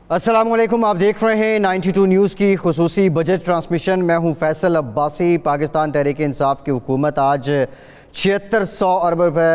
السلام علیکم، آپ دیکھ رہے ہیں 92 نیوز کی خصوصی بجٹ ٹرانسمیشن۔ میں ہوں فیصل عباسی۔ پاکستان تحریک انصاف کی حکومت آج 7600 ارب روپے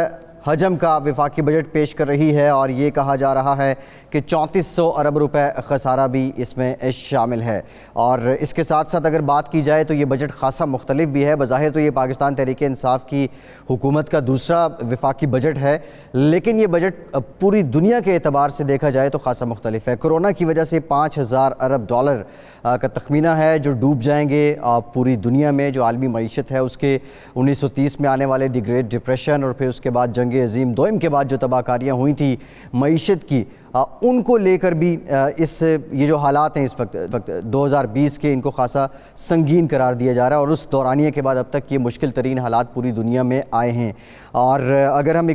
حجم کا وفاقی بجٹ پیش کر رہی ہے، اور یہ کہا جا رہا ہے کہ 3400 ارب روپے خسارہ بھی اس میں شامل ہے۔ اور اس کے ساتھ ساتھ اگر بات کی جائے تو یہ بجٹ خاصا مختلف بھی ہے۔ بظاہر تو یہ پاکستان تحریک انصاف کی حکومت کا دوسرا وفاقی بجٹ ہے، لیکن یہ بجٹ پوری دنیا کے اعتبار سے دیکھا جائے تو خاصا مختلف ہے۔ کرونا کی وجہ سے 5000 ارب ڈالر کا تخمینہ ہے جو ڈوب جائیں گے پوری دنیا میں۔ جو عالمی معیشت ہے اس کے 1930 میں آنے والے دی گریٹ ڈپریشن اور پھر اس کے بعد جنگ عظیم دوئم کے بعد جو تباہ کاریاں ہوئی تھیں معیشت کی، ان کو لے کر بھی یہ جو حالات ہیں اس وقت 2020 کے، ان کو خاصا سنگین قرار دیا جا رہا ہے، اور اس دورانیے کے بعد اب تک یہ مشکل ترین حالات پوری دنیا میں آئے ہیں۔ اور اگر ہم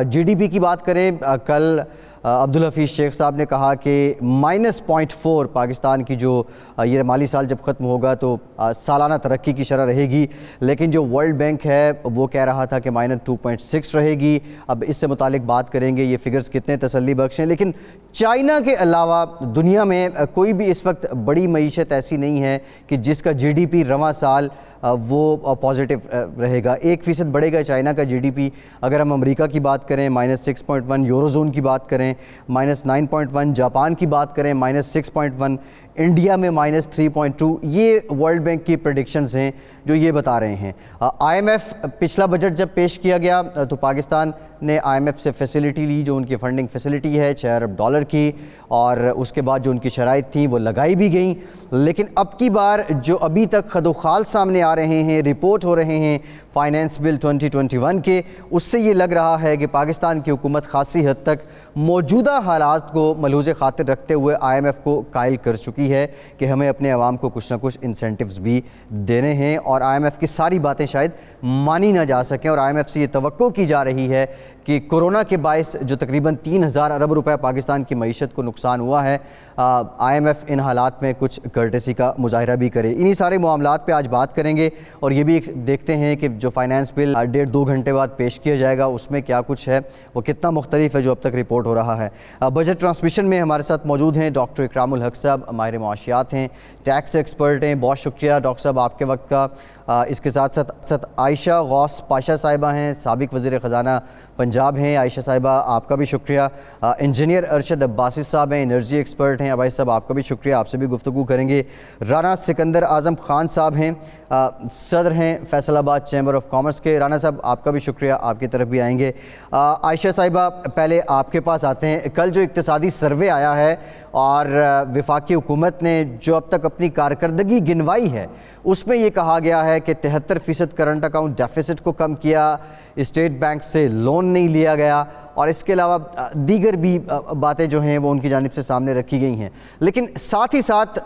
جی ڈی پی کی بات کریں، کل عبدالحفیظ شیخ صاحب نے کہا کہ -0.4 پاکستان کی جو یہ مالی سال جب ختم ہوگا تو سالانہ ترقی کی شرح رہے گی، لیکن جو ورلڈ بینک ہے وہ کہہ رہا تھا کہ -2.6 رہے گی۔ اب اس سے متعلق بات کریں گے یہ فگرز کتنے تسلی بخش ہیں، لیکن چائنا کے علاوہ دنیا میں کوئی بھی اس وقت بڑی معیشت ایسی نہیں ہے کہ جس کا جی ڈی پی رواں سال وہ پازیٹیو رہے گا۔ 1% بڑھے گا چائنا کا جی ڈی پی۔ اگر ہم امریکہ کی بات کریں -6.1، یورو زون کی بات کریں -9.1، جاپان کی بات کریں -6.1، انڈیا میں -3.2۔ یہ ورلڈ بینک کی پریڈکشنز ہیں جو یہ بتا رہے ہیں۔ آئی ایم ایف پچھلا بجٹ جب پیش کیا گیا تو پاکستان نے آئی ایم ایف سے فیسلٹی لی، جو ان کی فنڈنگ فیسلٹی ہے 6 ارب ڈالر کی، اور اس کے بعد جو ان کی شرائط تھیں وہ لگائی بھی گئیں۔ لیکن اب کی بار جو ابھی تک خدوخال سامنے آ رہے ہیں، رپورٹ ہو رہے ہیں فائنانس بل 2021 کے، اس سے یہ لگ رہا ہے کہ پاکستان کی حکومت خاصی حد تک موجودہ حالات کو ملحوظ خاطر رکھتے ہوئے آئی ایم ایف کو قائل کر چکی ہے کہ ہمیں اپنے عوام کو کچھ نہ کچھ انسینٹیوز بھی دینے ہیں، اور آئی ایم ایف کی ساری باتیں شاید مانی نہ جا سکیں۔ اور آئی ایم ایف سے یہ توقع کی جا رہی ہے کہ کورونا کے باعث جو تقریباً 3000 ارب روپے پاکستان کی معیشت کو نقصان ہوا ہے، آئی ایم ایف ان حالات میں کچھ کرٹیسی کا مظاہرہ بھی کرے۔ انہی سارے معاملات پہ آج بات کریں گے، اور یہ بھی دیکھتے ہیں کہ جو فائنانس بل 1.5-2 گھنٹے بعد پیش کیا جائے گا اس میں کیا کچھ ہے، وہ کتنا مختلف ہے جو اب تک رپورٹ ہو رہا ہے۔ بجٹ ٹرانسمیشن میں ہمارے ساتھ موجود ہیں ڈاکٹر اکرام الحق صاحب، ماہر معاشیات ہیں، ٹیکس ایکسپرٹ ہیں۔ بہت شکریہ ڈاکٹر صاحب آپ کے وقت کا۔ اس کے ساتھ ساتھ عائشہ غوث پاشا صاحبہ ہیں، سابق وزیر خزانہ پنجاب ہیں۔ عائشہ صاحبہ آپ کا بھی شکریہ۔ انجینئر ارشد عباسی صاحب ہیں، انرجی ایکسپرٹ ہیں۔ عباسی صاحب آپ کا بھی شکریہ، آپ سے بھی گفتگو کریں گے۔ رانا سکندر اعظم خان صاحب ہیں، صدر ہیں فیصل آباد چیمبر آف کامرس کے۔ رانا صاحب آپ کا بھی شکریہ، آپ کی طرف بھی آئیں گے۔ عائشہ صاحبہ پہلے آپ کے پاس آتے ہیں۔ کل جو اقتصادی سروے آیا ہے اور وفاقی حکومت نے جو اب تک اپنی کارکردگی گنوائی ہے، اس میں یہ کہا گیا ہے کہ 73% کرنٹ اکاؤنٹ ڈیفیسٹ کو کم کیا، اسٹیٹ بینک سے لون نہیں لیا گیا، اور اس کے علاوہ دیگر بھی باتیں جو ہیں وہ ان کی جانب سے سامنے رکھی گئی ہیں۔ لیکن ساتھ ہی ساتھ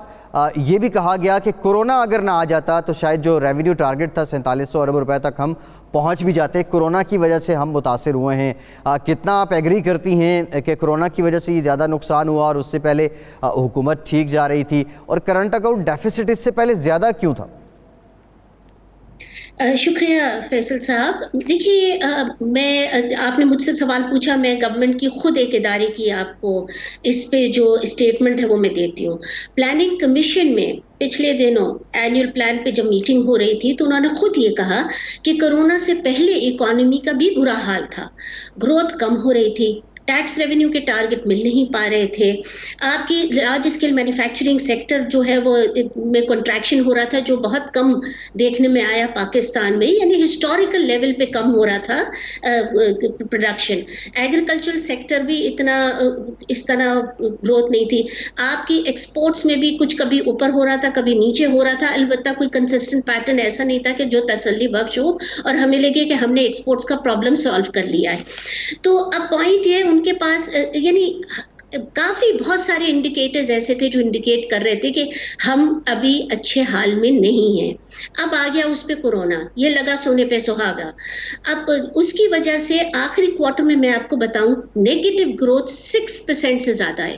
یہ بھی کہا گیا کہ کورونا اگر نہ آ جاتا تو شاید جو ریونیو ٹارگٹ تھا 4700 ارب روپے تک ہم پہنچ بھی جاتے۔ کورونا کی وجہ سے ہم متاثر ہوئے ہیں۔ کتنا آپ ایگری کرتی ہیں کہ کورونا کی وجہ سے یہ زیادہ نقصان ہوا، اور اس سے پہلے حکومت ٹھیک جا رہی تھی، اور کرنٹ اکاؤنٹ ڈیفیسٹ اس سے پہلے زیادہ کیوں تھا؟ شکریہ فیصل صاحب۔ دیکھیے، آپ نے مجھ سے سوال پوچھا، میں گورنمنٹ کی خود ایک ادارے کی آپ کو اس پہ جو اسٹیٹمنٹ ہے وہ میں دیتی ہوں۔ پلاننگ کمیشن میں پچھلے دنوں اینیول پلان پہ جب میٹنگ ہو رہی تھی تو انہوں نے خود یہ کہا کہ کورونا سے پہلے اکانومی کا بھی برا حال تھا، گروتھ کم ہو رہی تھی، ٹیکس ریونیو کے ٹارگٹ مل نہیں پا رہے تھے، آپ کی لارج اسکیل مینوفیکچرنگ سیکٹر جو ہے وہ میں کنٹریکشن ہو رہا تھا، جو بہت کم دیکھنے میں آیا پاکستان میں، یعنی ہسٹوریکل لیول پہ کم ہو رہا تھا پروڈکشن۔ ایگریکلچرل سیکٹر بھی اتنا اس طرح گروتھ نہیں تھی، آپ کی ایکسپورٹس میں بھی کچھ کبھی اوپر ہو رہا تھا کبھی نیچے ہو رہا تھا، البتہ کوئی کنسسٹنٹ پیٹرن ایسا نہیں تھا کہ جو تسلی بخش ہو اور ہمیں لگے کہ ہم نے ایکسپورٹس کا پرابلم سالو کر لیا ہے۔ تو اب پوائنٹ یہ ان کے پاس یعنی کافی بہت سارے انڈیکیٹرز ایسے تھے جو انڈیکیٹ کر رہے تھے کہ ہم ابھی اچھے حال میں نہیں ہیں۔ اب آ گیا اس پہ کورونا، یہ لگا سونے پہ سہاگا۔ اب اس کی وجہ سے آخری کوارٹر میں آپ کو بتاؤں نیگیٹو گروتھ 6% سے زیادہ ہے،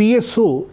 PSO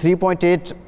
3.8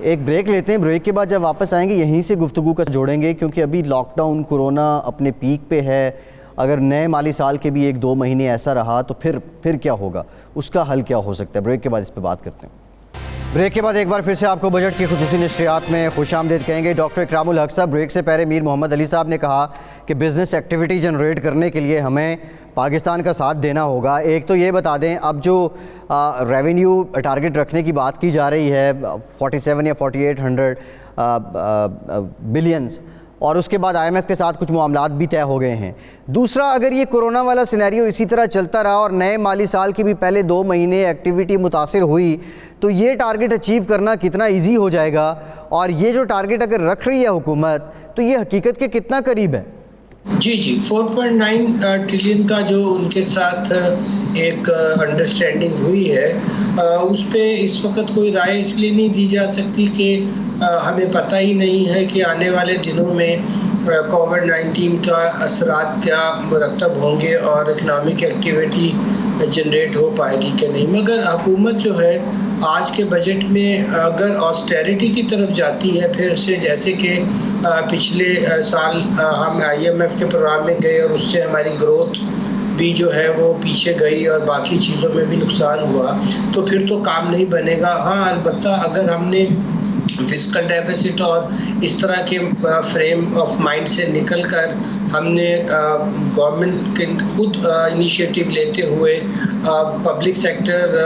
ایک بریک لیتے ہیں, بریک کے بعد جب واپس آئیں گے یہیں سے گفتگو کا جوڑیں گے, کیونکہ ابھی لاک ڈاؤن کورونا اپنے پیک پہ ہے. اگر نئے مالی سال کے بھی 1-2 مہینے ایسا رہا تو پھر کیا ہوگا, اس کا حل کیا ہو سکتا ہے. بریک کے بعد اس پہ بات کرتے ہیں. بریک کے بعد ایک بار پھر سے آپ کو بجٹ کی خصوصی نشریات میں خوش آمدید کہیں گے. ڈاکٹر اکرام الحق صاحب, بریک سے پہلے میر محمد علی صاحب نے کہا کہ بزنس ایکٹیویٹی جنریٹ کرنے کے لیے ہمیں پاکستان کا ساتھ دینا ہوگا. ایک تو یہ بتا دیں, اب جو ریونیو ٹارگٹ رکھنے کی بات کی جا رہی ہے 47 یا 4800 بلینز, اور اس کے بعد آئی ایم ایف کے ساتھ کچھ معاملات بھی طے ہو گئے ہیں. دوسرا, اگر یہ کورونا والا سینیریو اسی طرح چلتا رہا اور نئے مالی سال کے بھی پہلے 2 مہینے ایکٹیویٹی متاثر ہوئی تو یہ ٹارگٹ اچیو کرنا کتنا ایزی ہو جائے گا, اور یہ جو ٹارگٹ اگر رکھ رہی ہے حکومت تو یہ حقیقت کے کتنا قریب ہے؟ جی 4.9 ٹریلین کا جو ان کے ساتھ ایک انڈرسٹینڈنگ ہوئی ہے, اس پہ اس وقت کوئی رائے اس لیے نہیں دی جا سکتی کہ ہمیں پتہ ہی نہیں ہے کہ آنے والے دنوں میں کووڈ-19 کا اثرات کیا مرتب ہوں گے اور اکنامک ایکٹیویٹی جنریٹ ہو پائے گی کہ نہیں. مگر حکومت جو ہے آج کے بجٹ میں اگر آسٹیریٹی کی طرف جاتی ہے پھر سے, جیسے کہ پچھلے سال ہم آئی ایم ایف کے پروگرام میں گئے اور اس سے ہماری گروتھ بھی جو ہے وہ پیچھے گئی اور باقی چیزوں میں بھی نقصان ہوا, تو پھر تو کام نہیں بنے گا. ہاں البتہ اگر ہم نے فسکل ڈیفیسٹ اور اس طرح کے فریم آف مائنڈ سے نکل کر ہم نے گورنمنٹ کے خود انیشیٹو لیتے ہوئے پبلک سیکٹر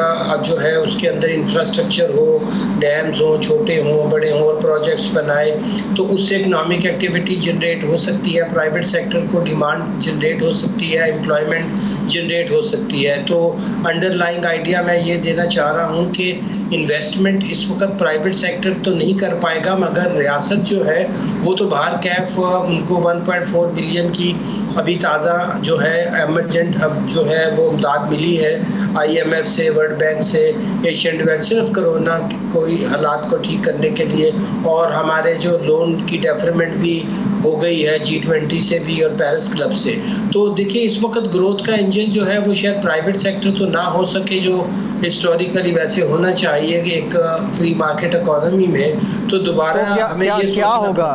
جو ہے اس کے اندر انفراسٹرکچر ہو, ڈیمز ہوں, چھوٹے ہوں بڑے ہوں, اور پروجیکٹس بنائے تو اس سے اکنامک ایکٹیویٹی جنریٹ ہو سکتی ہے, پرائیویٹ سیکٹر کو ڈیمانڈ جنریٹ ہو سکتی ہے, امپلائمنٹ جنریٹ ہو سکتی ہے. تو انڈر لائنگ آئیڈیا میں یہ دینا چاہ رہا ہوں کہ انویسٹمنٹ اس وقت پرائیویٹ سیکٹر تو نہیں کر پائے گا, مگر ریاست جو ہے وہ تو باہر کیف ان کو 1.4 بلین کی ابھی تازہ جو ہے ایمرجنٹ اب جو ہے وہ امداد ملی ہے آئی ایم ایف سے, ورلڈ بینک سے, ایشین بینک, صرف کرونا کوئی حالات کو ٹھیک کرنے کے لیے. اور ہمارے جو لون کی ڈیفرمنٹ بھی ہو گئی ہے G20 سے بھی اور پیرس کلب سے. تو دیکھیے اس وقت گروتھ کا انجن جو ہے وہ شاید پرائیویٹ سیکٹر تو نہ ہو سکے جو ہسٹوریکلی ویسے ہونا چاہیے کہ ایک فری مارکیٹ اکانومی میں. تو دوبارہ ہمیں یہ کیا ہوگا,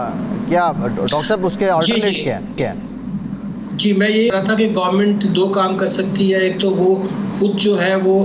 کیا ڈاکٹر صاحب اس کے آلٹرنیٹ کیا ہے؟ جی میں یہ کہہ رہا تھا کہ گورنمنٹ 2 کام کر سکتی ہے. ایک تو وہ خود جو ہے وہ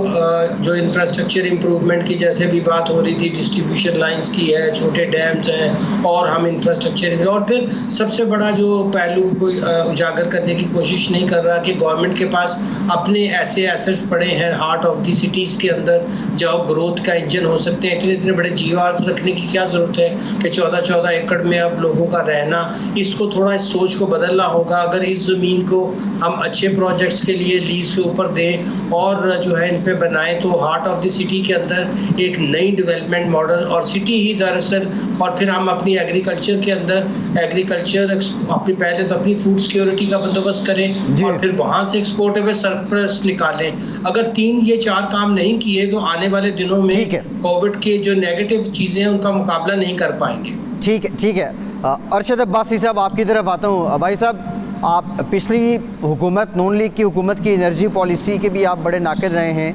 جو انفراسٹرکچر امپروومنٹ کی جیسے بھی بات ہو رہی تھی, ڈسٹریبیوشن لائنز کی ہے, چھوٹے ڈیمز ہیں, اور ہم انفراسٹرکچر, اور پھر سب سے بڑا جو پہلو کوئی اجاگر کرنے کی کوشش نہیں کر رہا کہ گورنمنٹ کے پاس اپنے ایسے ایسٹس پڑے ہیں ہارٹ آف دی سٹیز کے اندر جو گروتھ کا انجن ہو سکتے ہیں. اتنے بڑے GRs رکھنے کی کیا ضرورت ہے کہ 14 ایکڑ میں اب لوگوں کا رہنا, اس کو تھوڑا اس سوچ کو بدلنا ہوگا. اگر اس زمین کو ہم اچھے پروجیکٹس کے لیے لیز کے اوپر دیں اور جو ہے ان پہ بنائیں تو ہارٹ آف دی سٹی کے اندر ایک نئی ڈیولپمنٹ ماڈل اور سٹی ہی دراصل, اور پھر ہم اپنی ایگریکلچر کے اندر ایگریکلچر اپنی پہلے تو اپنی فوڈ سیکیورٹی کا بندوبست کریں اور پھر وہاں سے ایکسپورٹیبل سرپلس نکالیں. اگر 3-4 کام نہیں کیے تو آنے والے دنوں میں کووڈ کے جو نیگیٹو چیزیں ہیں ان کا مقابلہ نہیں کر پائیں گے. ٹھیک ہے. ارشد عباسی صاحب آپ کی طرف آتا ہوں. بھائی صاحب, آپ پچھلی حکومت نون لیگ کی حکومت کی انرجی پالیسی کے بھی آپ بڑے ناقد رہے ہیں,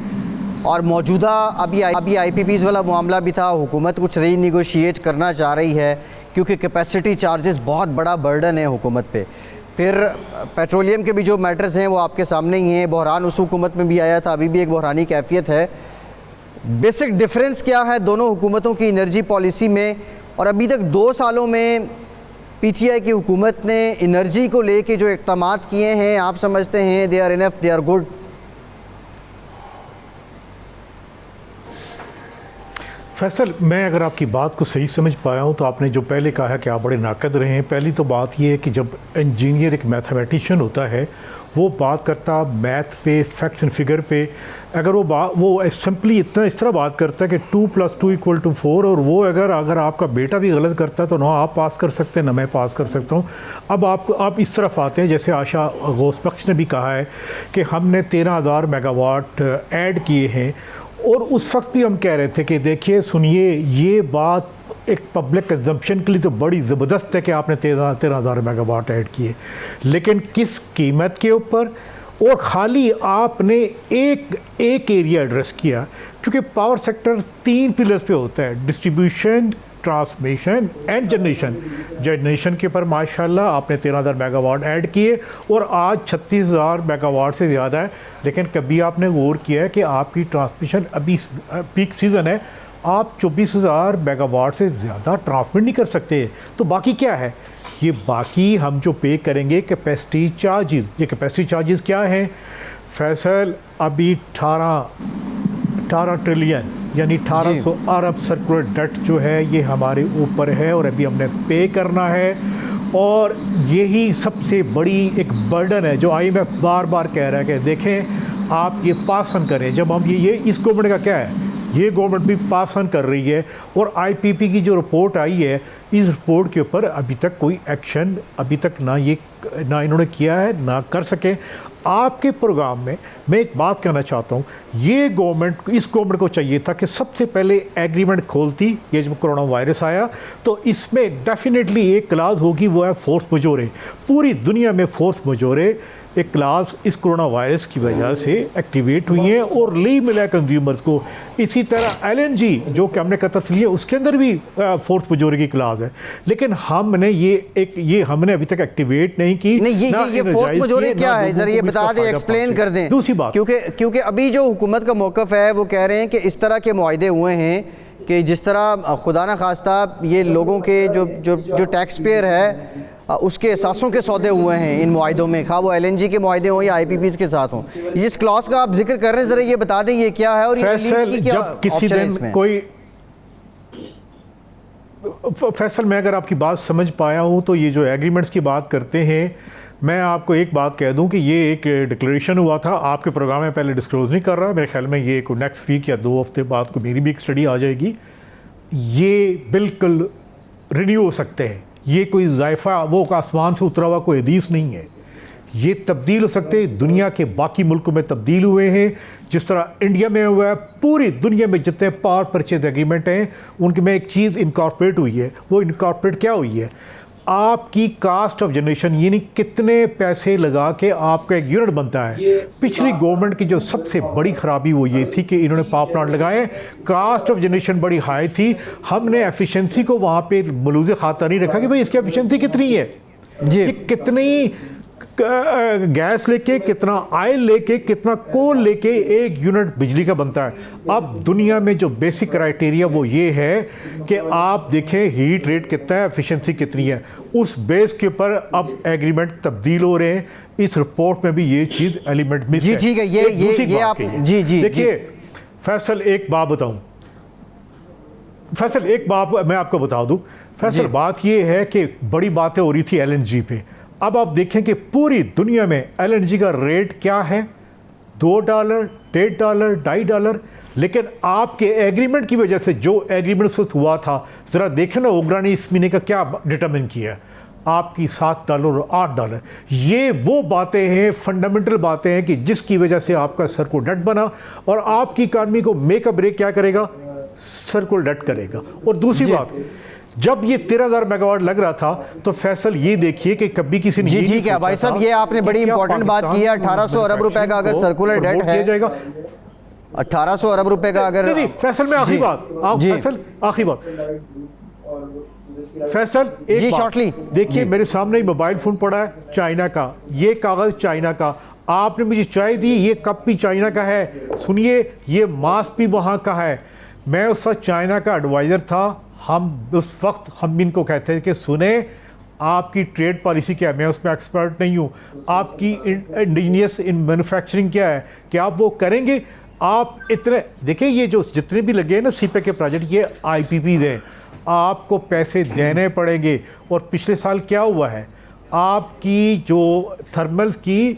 اور موجودہ ابھی آئی پی پیز والا معاملہ بھی تھا, حکومت کچھ ری نیگوشیٹ کرنا چاہ رہی ہے کیونکہ کیپیسٹی چارجز بہت بڑا برڈن ہے حکومت پہ. پھر پیٹرولیم کے بھی جو میٹرز ہیں وہ آپ کے سامنے ہی ہیں, بحران اس حکومت میں بھی آیا تھا, ابھی بھی ایک بحرانی کیفیت ہے. بیسک ڈفرینس کیا ہے دونوں حکومتوں کی انرجی پالیسی میں, اور ابھی تک 2 سالوں میں پی ٹی آئی کی حکومت نے انرجی کو لے کے جو اقدامات کیے ہیں آپ سمجھتے ہیں they are enough, they are good? Faisal, میں اگر آپ کی بات کو صحیح سمجھ پایا ہوں تو آپ نے جو پہلے کہا ہے کہ آپ بڑے ناقد رہے ہیں, پہلی تو بات یہ ہے کہ جب انجینئر ایک میتھمیٹیشین ہوتا ہے وہ بات کرتا میتھ پہ, فیکٹس اینڈ فگر پہ, اگر وہ سمپلی اس طرح بات کرتا ہے کہ 2+2=4, اور وہ اگر آپ کا بیٹا بھی غلط کرتا ہے تو نہ آپ پاس کر سکتے ہیں نہ میں پاس کر سکتا ہوں. اب آپ اس طرف آتے ہیں, جیسے آشا غوث بخش نے بھی کہا ہے کہ ہم نے 13,000 میگا واٹ ایڈ کیے ہیں, اور اس وقت بھی ہم کہہ رہے تھے کہ دیکھیے سنیے یہ بات ایک پبلک کنزمپشن کے لیے تو بڑی زبردست ہے کہ آپ نے 13,000 میگا واٹ ایڈ کیے, لیکن کس قیمت کے اوپر اور خالی آپ نے ایک ایریا ایڈریس کیا، کیونکہ پاور سیکٹر 3 پلرز پہ ہوتا ہے، ڈسٹریبیوشن، ٹرانسمیشن اینڈ جنریشن کے پر ماشاءاللہ آپ نے 13,000 میگا واٹ ایڈ کیے اور آج 36,000 میگا واٹ سے زیادہ ہے. لیکن کبھی آپ نے غور کیا ہے کہ آپ کی ٹرانسمیشن ابھی پیک سیزن ہے، آپ 24,000 میگا واٹ سے زیادہ ٹرانسمٹ نہیں کر سکتے. تو باقی کیا ہے؟ یہ باقی ہم جو پے کریں گے کیپیسٹی چارجز. یہ کیپیسٹی چارجز کیا ہیں فیصل؟ ابھی 18 ٹریلین یعنی 1800 ارب سرکولر ڈیٹ جو ہے یہ ہمارے اوپر ہے اور ابھی ہم نے پے کرنا ہے. اور یہی سب سے بڑی ایک برڈن ہے جو IMF بار بار کہہ رہا ہے کہ دیکھیں آپ یہ پاس آن کریں. جب ہم یہ اس گورنمنٹ کا کیا ہے، یہ گورنمنٹ بھی پاس آن کر رہی ہے. اور IPP کی جو رپورٹ آئی ہے، اس رپورٹ کے اوپر ابھی تک کوئی ایکشن ابھی تک نہ انہوں نے کیا ہے نہ کر سکے. آپ کے پروگرام میں ایک بات کہنا چاہتا ہوں، یہ گورنمنٹ، اس گورنمنٹ کو چاہیے تھا کہ سب سے پہلے ایگریمنٹ کھولتی. یہ جب کرونا وائرس آیا تو اس میں ڈیفینیٹلی ایک کلاز ہوگی، وہ ہے فورس مجورے. پوری دنیا میں فورس مجورے ایک کلاس اس کرونا وائرس کی وجہ سے ایکٹیویٹ ہوئی ہیں اور لیو ملا کنزیومرز کو. اسی طرح LNG جو کہ ہم نے قطر سے لیا، اس کے اندر بھی فورس مجورے کی کلاس ہے. لیکن ہم نے یہ ہم نے ابھی تک ایکٹیویٹ نہیں کی. یہ فورس مجورے کیا ہے ذرا یہ بتا دیں، ایکسپلین کر دیں. دوسری بات، کیونکہ ابھی جو حکومت کا موقف ہے وہ کہہ رہے ہیں کہ اس طرح کے معاہدے ہوئے ہیں کہ جس طرح خدا نہ خواستہ یہ لوگوں کے جو ٹیکس پیئر ہے اس کے احساسوں کے سودے ہوئے ہیں ان معاہدوں میں، خواہ وہ LNG کے معاہدے ہوں یا IPPs کے ساتھ ہوں. جس کلاس کا آپ ذکر کر رہے ہیں ذرا یہ بتا دیں یہ کیا ہے اور جب کسی دن کوئی فیصل، میں اگر آپ کی بات سمجھ پایا ہوں تو یہ جو ایگریمنٹس کی بات کرتے ہیں، میں آپ کو ایک بات کہہ دوں کہ یہ ایک ڈکلیریشن ہوا تھا آپ کے پروگرام میں، پہلے ڈسکلوز نہیں کر رہا. میرے خیال میں یہ کوئی نیکسٹ ویک یا 2 ہفتے بعد کو میری بھی ایک اسٹڈی آ جائے گی. یہ بالکل رینیو ہو سکتے ہیں، یہ کوئی ذائقہ وہ آسمان سے اترا ہوا کوئی حدیث نہیں ہے. یہ تبدیل ہو سکتے ہیں، دنیا کے باقی ملکوں میں تبدیل ہوئے ہیں جس طرح انڈیا میں ہوا ہے. پوری دنیا میں جتنے پاور پرچیز ایگریمنٹ ہیں ان کے میں ایک چیز انکارپوریٹ ہوئی ہے. وہ انکارپوریٹ کیا ہوئی ہے؟ آپ کی کاسٹ آف جنریشن، یعنی کتنے پیسے لگا کے آپ کا ایک یونٹ بنتا ہے. پچھلی گورنمنٹ کی جو سب سے بڑی خرابی وہ یہ تھی کہ انہوں نے پاور پلانٹ لگائے، کاسٹ آف جنریشن بڑی ہائی تھی. ہم نے ایفیشنسی کو وہاں پہ ملوز خاطر نہیں رکھا کہ بھئی اس کی ایفیشنسی کتنی ہے، کہ کتنی گیس لے کے، کتنا آئل لے کے، کتنا کول لے کے ایک یونٹ بجلی کا بنتا ہے. اب دنیا میں جو بیسک کرائٹیریا وہ یہ ہے کہ آپ دیکھیں ہیٹ ریٹ کتنا ہے، ایفیشنسی کتنی ہے. اس بیس کے اوپر اب ایگریمنٹ تبدیل ہو رہے ہیں. اس رپورٹ میں بھی یہ چیز ایلیمنٹ مس ہے. ٹھیک ہے، یہ آپ دیکھیے فیصل، ایک بات بتاؤں فیصل، ایک بات میں آپ کو بتا دوں فیصل. بات یہ ہے کہ بڑی باتیں ہو رہی تھی LNG پہ. اب آپ دیکھیں کہ پوری دنیا میں LNG کا ریٹ کیا ہے، $2، $1.5، $2.5. لیکن آپ کے ایگریمنٹ کی وجہ سے جو ایگریمنٹ ہوا تھا، ذرا دیکھیں نا اوگرا نے اس مہینے کا کیا ڈٹرمن کیا، آپ کی $7 اور $8. یہ وہ باتیں ہیں، فنڈامنٹل باتیں ہیں کہ جس کی وجہ سے آپ کا سرکول ڈیٹ بنا اور آپ کی اکانومی کو میک اپ بریک کیا کرے گا، سرکول ڈیٹ کرے گا. اور دوسری بات، جب یہ 13,000 میگا واٹ لگ رہا تھا تو فیصل یہ دیکھیے کہ کبھی کسی نے ٹھیک ہے بھائی صاحب، یہ آپ نے بڑی امپورٹنٹ بات کی ہے. 1800 ارب روپے کا اگر سرکولر ڈیٹ ہے، 1800 ارب روپے کا اگر فیصل میں آخری بات فیصل ایک شارٹلی دیکھیے، میرے سامنے موبائل فون پڑا ہے چائنا کا، یہ کاغذ چائنا کا. آپ نے مجھے چائے دی، یہ کپ بھی چائنا کا ہے. سنیے، یہ ماسک بھی وہاں کا ہے. میں اس وقت چائنا کا ایڈوائزر تھا. اس وقت ہم ان کو کہتے ہیں کہ سنیں آپ کی ٹریڈ پالیسی کیا ہے، میں اس میں ایکسپرٹ نہیں ہوں. آپ کی انڈیجینس ان مینوفیکچرنگ کیا ہے کہ آپ وہ کریں گے. آپ اتنے دیکھیں، یہ جو جتنے بھی لگے ہیں نا CPEC کے پروجیکٹ، یہ IPPs ہیں. آپ کو پیسے دینے پڑیں گے. اور پچھلے سال کیا ہوا ہے، آپ کی جو تھرملز کی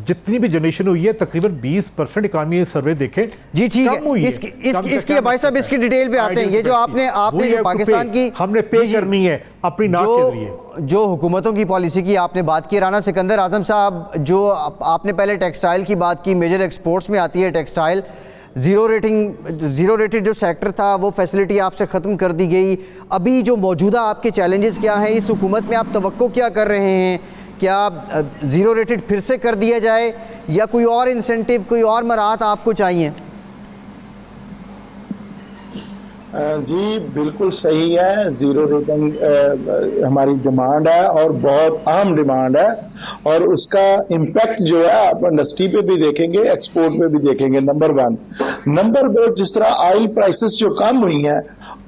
جتنی بھی جنریشن ہوئی ہے تقریباً 20% اکانومی سروے دیکھیں. جی ٹھیک ہے، اس کی بھائی صاحب اس کی ڈیٹیل پہ آتے ہیں. یہ جو آپ نے پاکستان کی ہم نے پے کرنی ہے اپنی ناک کے ذریعے، جو حکومتوں کی پالیسی کی آپ نے بات کی. رانا سکندر اعظم صاحب، جو آپ نے پہلے ٹیکسٹائل کی بات کی، میجر ایکسپورٹس میں آتی ہے ٹیکسٹائل. زیرو ریٹڈ جو سیکٹر تھا وہ فیسلٹی آپ سے ختم کر دی گئی. ابھی جو موجودہ آپ کے چیلنجز کیا ہیں اس حکومت میں، آپ توقع کیا کر رہے ہیں کیا زیرو ریٹڈ پھر سے کر دیا جائے یا کوئی اور انسینٹیو، کوئی اور مراحت آپ کو چاہیے؟ جی بالکل صحیح ہے، زیرو ریٹنگ ہماری ڈیمانڈ ہے اور بہت اہم ڈیمانڈ ہے، اور اس کا امپیکٹ جو ہے آپ انڈسٹری پہ بھی دیکھیں گے، ایکسپورٹ پہ بھی دیکھیں گے، نمبر 1۔ نمبر 2، جس طرح آئل پرائسز جو کم ہوئی ہیں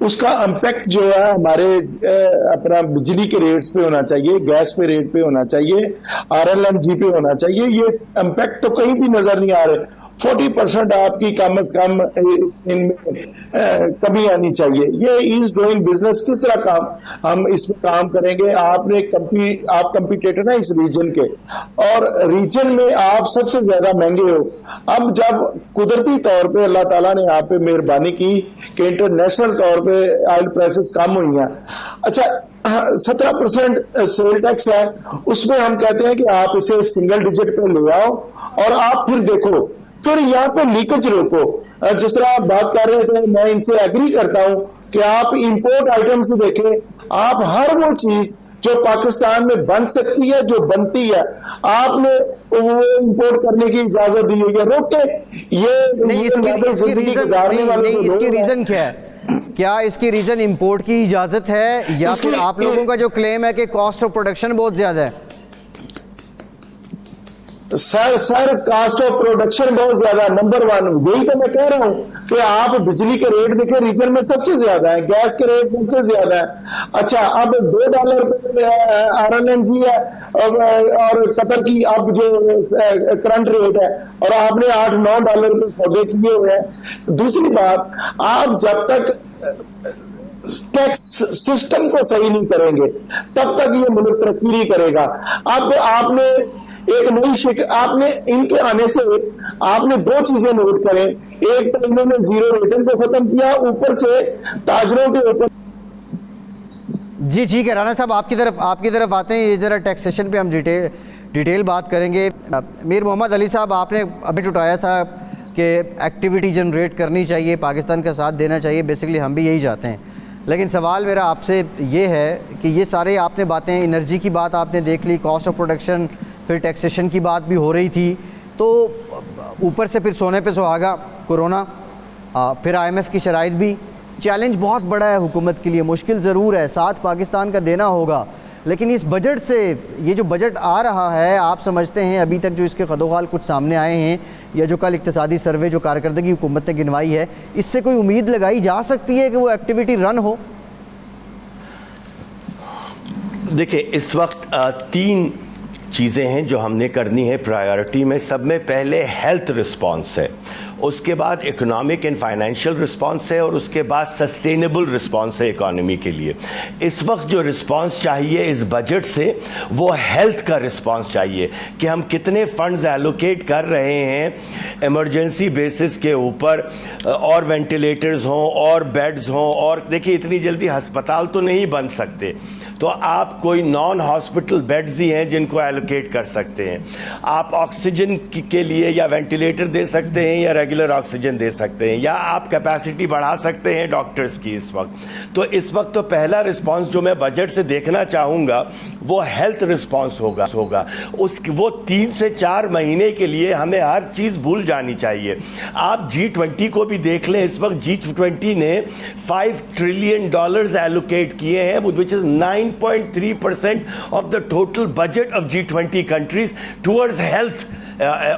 اس کا امپیکٹ جو ہے ہمارے اپنا بجلی کے ریٹس پہ ہونا چاہیے، گیس پہ ریٹ پہ ہونا چاہیے، RLNG پہ ہونا چاہیے۔ یہ امپیکٹ تو کہیں بھی نظر نہیں آ رہے۔ 40% آپ کی کم از کم ان میں کمی آنی چاہیے۔ یہ ایز ڈوئنگ بزنس کس طرح کام ہم اس میں کام کریں گے؟ آپ کمپیٹیٹر ہیں اس ریجن کے، اور ریجن میں آپ سب سے زیادہ مہنگے ہو۔ اب جب قدرتی طور پہ اللہ تعالیٰ نے آپ پہ مہربانی کی کہ انٹرنیشنل طور پہ آئل پرائسز کم ہوئی ہیں، اچھا 17% سیل ٹیکس ہے، اس میں ہم کہتے ہیں کہ آپ اسے سنگل ڈیجٹ پہ لے آؤ اور آپ پھر دیکھو، پھر یہاں پہ لیکج روکو۔ جس طرح آپ بات کر رہے تھے، میں ان سے ایگری کرتا ہوں کہ آپ امپورٹ آئٹم سے دیکھیں، آپ ہر وہ چیز جو پاکستان میں بن سکتی ہے، جو بنتی ہے، آپ نے وہ امپورٹ کرنے کی اجازت دی ہے، روکے۔ یہ نہیں، اس کی ریزن کیا ہے؟ کیا اس کی ریزن امپورٹ کی اجازت ہے یا پھر آپ لوگوں کا جو کلیم ہے کہ کاسٹ آف پروڈکشن بہت زیادہ ہے؟ سر کاسٹ آف پروڈکشن بہت زیادہ ہے، نمبر 1۔ یہی تو میں کہہ رہا ہوں کہ آپ بجلی کے ریٹ دیکھیں، ریجن میں سب سے زیادہ ہے، گیس کے ریٹ سب سے زیادہ ہے۔ اچھا اب $2 پہ RLNG ہے اور قطر کی اب جو کرنٹ ریٹ ہے، اور آپ نے $8-9 پہ سودے کیے ہوئے ہیں۔ دوسری بات، آپ جب تک ٹیکس سسٹم کو صحیح نہیں کریں گے تب تک یہ ملک ترقی نہیں کرے گا۔ اب آپ نے ایک نئی آپ نے ان کے آنے سے آپ نے 2 چیزیں نوٹ کریں، ایک تو انہوں نے زیرو ریٹنگ کو ختم کیا، اوپر سے تاجروں کے اوپر۔ جی ٹھیک ہے، رانا صاحب آپ کی طرف آتے ہیں، ادھر ٹیکسیشن پہ ہم ڈیٹیل بات کریں گے۔ میر محمد علی صاحب، آپ نے ابھی اٹھایا تھا کہ ایکٹیویٹی جنریٹ کرنی چاہیے، پاکستان کا ساتھ دینا چاہیے، بیسکلی ہم بھی یہی چاہتے ہیں، لیکن سوال میرا آپ سے یہ ہے کہ یہ سارے آپ نے باتیں، انرجی کی بات آپ نے دیکھ لی، کاسٹ آف پروڈکشن، پھر ٹیکسیشن کی بات بھی ہو رہی تھی، تو اوپر سے پھر سونے پہ سہاگا کورونا، پھر IMF کی شرائط بھی، چیلنج بہت بڑا ہے حکومت کے لیے، مشکل ضرور ہے، ساتھ پاکستان کا دینا ہوگا، لیکن اس بجٹ سے، یہ جو بجٹ آ رہا ہے، آپ سمجھتے ہیں ابھی تک جو اس کے خدوخال کچھ سامنے آئے ہیں یا جو کل اقتصادی سروے جو کارکردگی حکومت نے گنوائی ہے، اس سے کوئی امید لگائی جا سکتی ہے کہ وہ ایکٹیویٹی رن ہو؟ دیکھیں، اس وقت 3 چیزیں ہیں جو ہم نے کرنی ہے پرائیورٹی میں۔ سب میں پہلے ہیلتھ رسپانس ہے، اس کے بعد اکنامک اینڈ فائنینشیل رسپانس ہے، اور اس کے بعد سسٹینیبل رسپانس ہے اکانومی کے لیے۔ اس وقت جو رسپانس چاہیے اس بجٹ سے، وہ ہیلتھ کا رسپانس چاہیے کہ ہم کتنے فنڈز ایلوکیٹ کر رہے ہیں ایمرجنسی بیسس کے اوپر، اور وینٹیلیٹرز ہوں اور بیڈز ہوں، اور دیکھیے اتنی جلدی ہسپتال تو نہیں بن سکتے، تو آپ کوئی نان ہاسپٹل بیڈز ہی ہیں جن کو ایلوکیٹ کر سکتے ہیں۔ آپ آکسیجن کے لیے یا وینٹیلیٹر دے سکتے ہیں یا ریگولر آکسیجن دے سکتے ہیں، یا آپ کیپیسٹی بڑھا سکتے ہیں ڈاکٹرز کی اس وقت۔ تو اس وقت تو پہلا رسپانس جو میں بجٹ سے دیکھنا چاہوں گا وہ ہیلتھ رسپانس ہوگا۔ وہ 3 سے 4 مہینے کے لیے ہمیں ہر چیز بھول جانی چاہیے۔ آپ G20 کو بھی دیکھ لیں، اس وقت G20 نے $5 ٹریلین ایلوکیٹ کیے ہیں، which is 9.3% of the total budget of G20 countries towards health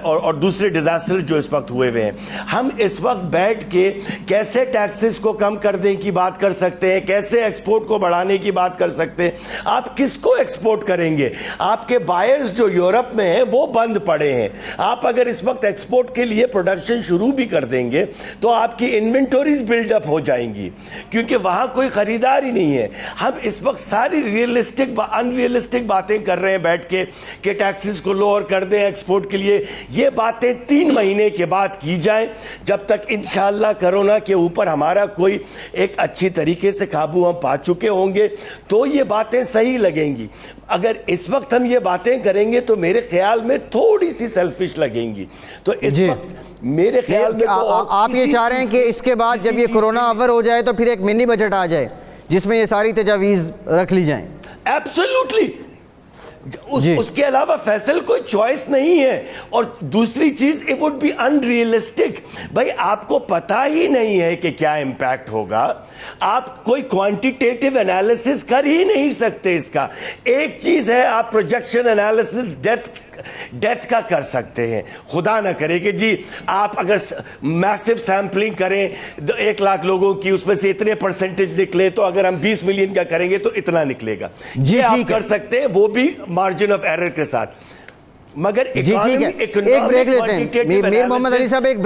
اور دوسرے ڈیزاسٹر جو اس وقت ہوئے ہوئے ہیں۔ ہم اس وقت بیٹھ کے کیسے ٹیکسز کو کم کرنے کی بات کر سکتے ہیں، کیسے ایکسپورٹ کو بڑھانے کی بات کر سکتے ہیں۔ آپ کس کو ایکسپورٹ کریں گے؟ آپ کے بائرز جو یورپ میں ہیں وہ بند پڑے ہیں۔ آپ اگر اس وقت ایکسپورٹ کے لیے پروڈکشن شروع بھی کر دیں گے تو آپ کی انوینٹوریز بلڈ اپ ہو جائیں گی، کیونکہ وہاں کوئی خریدار ہی نہیں ہے۔ ہم اس وقت ساری ان ریئلسٹک باتیں کر رہے ہیں بیٹھ کے کہ ٹیکسز کو لوور کر دیں ایکسپورٹ کے لیے۔ یہ باتیں 3 مہینے کے بعد کی جائیں، جب تک انشاءاللہ کرونا کے اوپر ہمارا کوئی ایک اچھی طریقے سے قابو ہم پا چکے ہوں گے تو یہ باتیں صحیح لگیں گی۔ اگر اس وقت ہم یہ باتیں کریں گے تو میرے خیال میں تھوڑی سی سیلفش لگیں گی۔ تو اس وقت میرے خیال میں آپ یہ چاہ رہے ہیں کہ اس کے بعد جب یہ کورونا اوور ہو جائے تو پھر ایک منی بجٹ آ جائے جس میں یہ ساری تجاویز رکھ لی جائیں؟ ایبسولوٹلی اس کے علاوہ فیصل کوئی چوائس نہیں ہے. اور دوسری چیز اٹ وڈ بی انریلسٹک. بھائی آپ کو پتہ ہی نہیں ہے کہ کیا امپیکٹ ہوگا, آپ کوئی کوانٹیٹیو انالیسس کر ہی نہیں سکتے اس کا. ایک چیز ہے آپ پروجیکشن انالیسس ڈیتھ کا کر سکتے ہیں, خدا نہ کرے کہ جی آپ اگر میسو سیمپلنگ کریں 1 لاکھ لوگوں کی, اس میں سے اتنے پرسنٹیج نکلے, تو اگر ہم 20 ملین کا کریں گے تو اتنا نکلے گا. یہ آپ کر سکتے ہیں, وہ بھی مارجن آف ایرر کے ساتھ. مگر ایک بریک لیتے ہیں میر محمد علی صاحب, ایک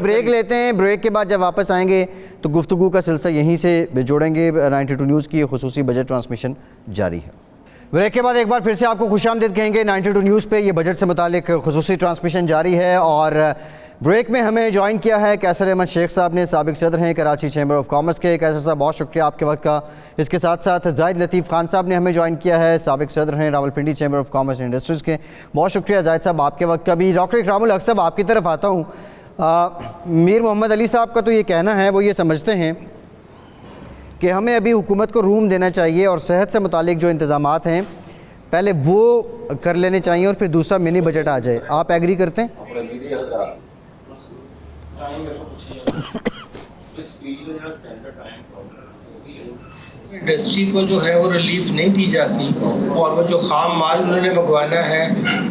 بریک لیتے ہیں. بریک کے بعد جب واپس آئیں گے تو گفتگو کا سلسلہ یہیں سے جوڑیں گے. 92 نیوز کی خصوصی بجٹ ٹرانسمیشن جاری ہے. بریک کے بعد ایک بار پھر سے آپ کو خوش آمدید کہیں گے 92 نیوز پہ. یہ بجٹ سے متعلق خصوصی ٹرانسمیشن جاری ہے, اور بریک میں ہمیں جوائن کیا ہے کیسر احمد شیخ صاحب نے, سابق صدر ہیں کراچی چیمبر آف کامرس کے. کیسر صاحب بہت شکریہ آپ کے وقت کا. اس کے ساتھ ساتھ زاہد لطیف خان صاحب نے ہمیں جوائن کیا ہے, سابق صدر ہیں Rawalpindi chamber of commerce and industries کے. بہت شکریہ زاہد صاحب آپ کے وقت کا بھی. ڈاکٹر اکرام الحق صاحب آپ کی طرف آتا ہوں. میر محمد علی صاحب کا تو یہ کہنا ہے, وہ یہ سمجھتے ہیں کہ ہمیں ابھی حکومت کو روم دینا چاہیے اور صحت سے متعلق جو انتظامات ہیں پہلے وہ کر لینے چاہیے اور پھر دوسرا منی بجٹ آ جائے. آپ ایگری کرتے ہیں؟ انڈسٹری کو جو ہے وہ ریلیف نہیں دی جاتی, اور وہ جو خام مال انہوں نے منگوانا ہے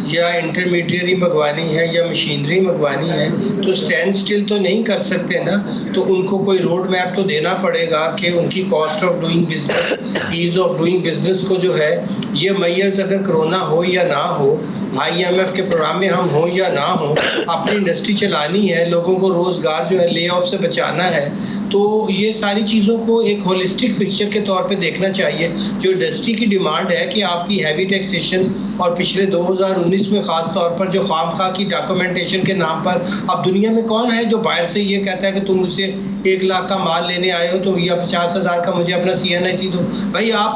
یا انٹرمیڈیری منگوانی ہے یا مشینری منگوانی ہے تو اسٹینڈ اسٹل تو نہیں کر سکتے نا. تو ان کو کوئی روڈ میپ تو دینا پڑے گا کہ ان کی cost of doing business, as of doing business کو جو ہے یہ میئرز اگر کرونا ہو یا نہ ہو, IMF کے پروگرام میں ہم ہوں یا نہ ہوں, اپنی انڈسٹری چلانی ہے, لوگوں کو روزگار جو ہے لے آف سے بچانا ہے. تو یہ ساری چیزوں کو ایک ہولسٹک پکچر کے طور پہ دیکھنا چاہیے. جو انڈسٹری کی ڈیمانڈ ہے کہ آپ کی ہیوی ٹیکسیشن, اور پچھلے 2019 میں خاص طور پر جو خام خواہ کی ڈاکومنٹیشن کے نام پر, اب دنیا میں کون ہے جو باہر سے یہ کہتا ہے کہ تم مجھ سے 1 لاکھ کا مال لینے آئے ہو تو یا 50,000 کا مجھے اپنا CNIC دو. بھائی آپ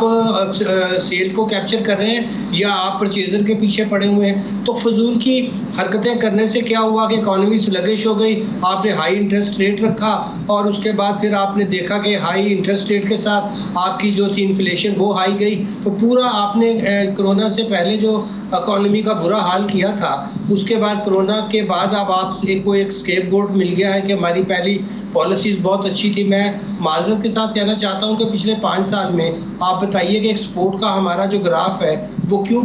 سیل کو کیپچر کر رہے ہیں یا آپ پرچیزر کے پیچھے پڑے ہوئے ہیں. تو فضول کی حرکتیں کرنے سے کیا ہوا کہ اکانومی سلگش ہو گئی, آپ نے ہائی انٹرسٹ ریٹ رکھا, اور اس کے بعد پھر آپ نے دیکھا کہ ہائی انٹرسٹ ریٹ کے ساتھ آپ کی جو تھی انفلیشن وہ ہائی گئی. تو پورا آپ نے کرونا سے پہلے جو اکانومی کا برا حال کیا تھا, اس کے بعد کرونا کے بعد اب آپ کو ایک اسکیپ گوٹ مل گیا ہے کہ ہماری پہلی پالیسیز بہت اچھی تھی. میں معذرت کے ساتھ کہنا چاہتا ہوں کہ پچھلے 5 سال میں آپ بتائیے کہ ایکسپورٹ کا ہمارا جو گراف ہے وہ کیوں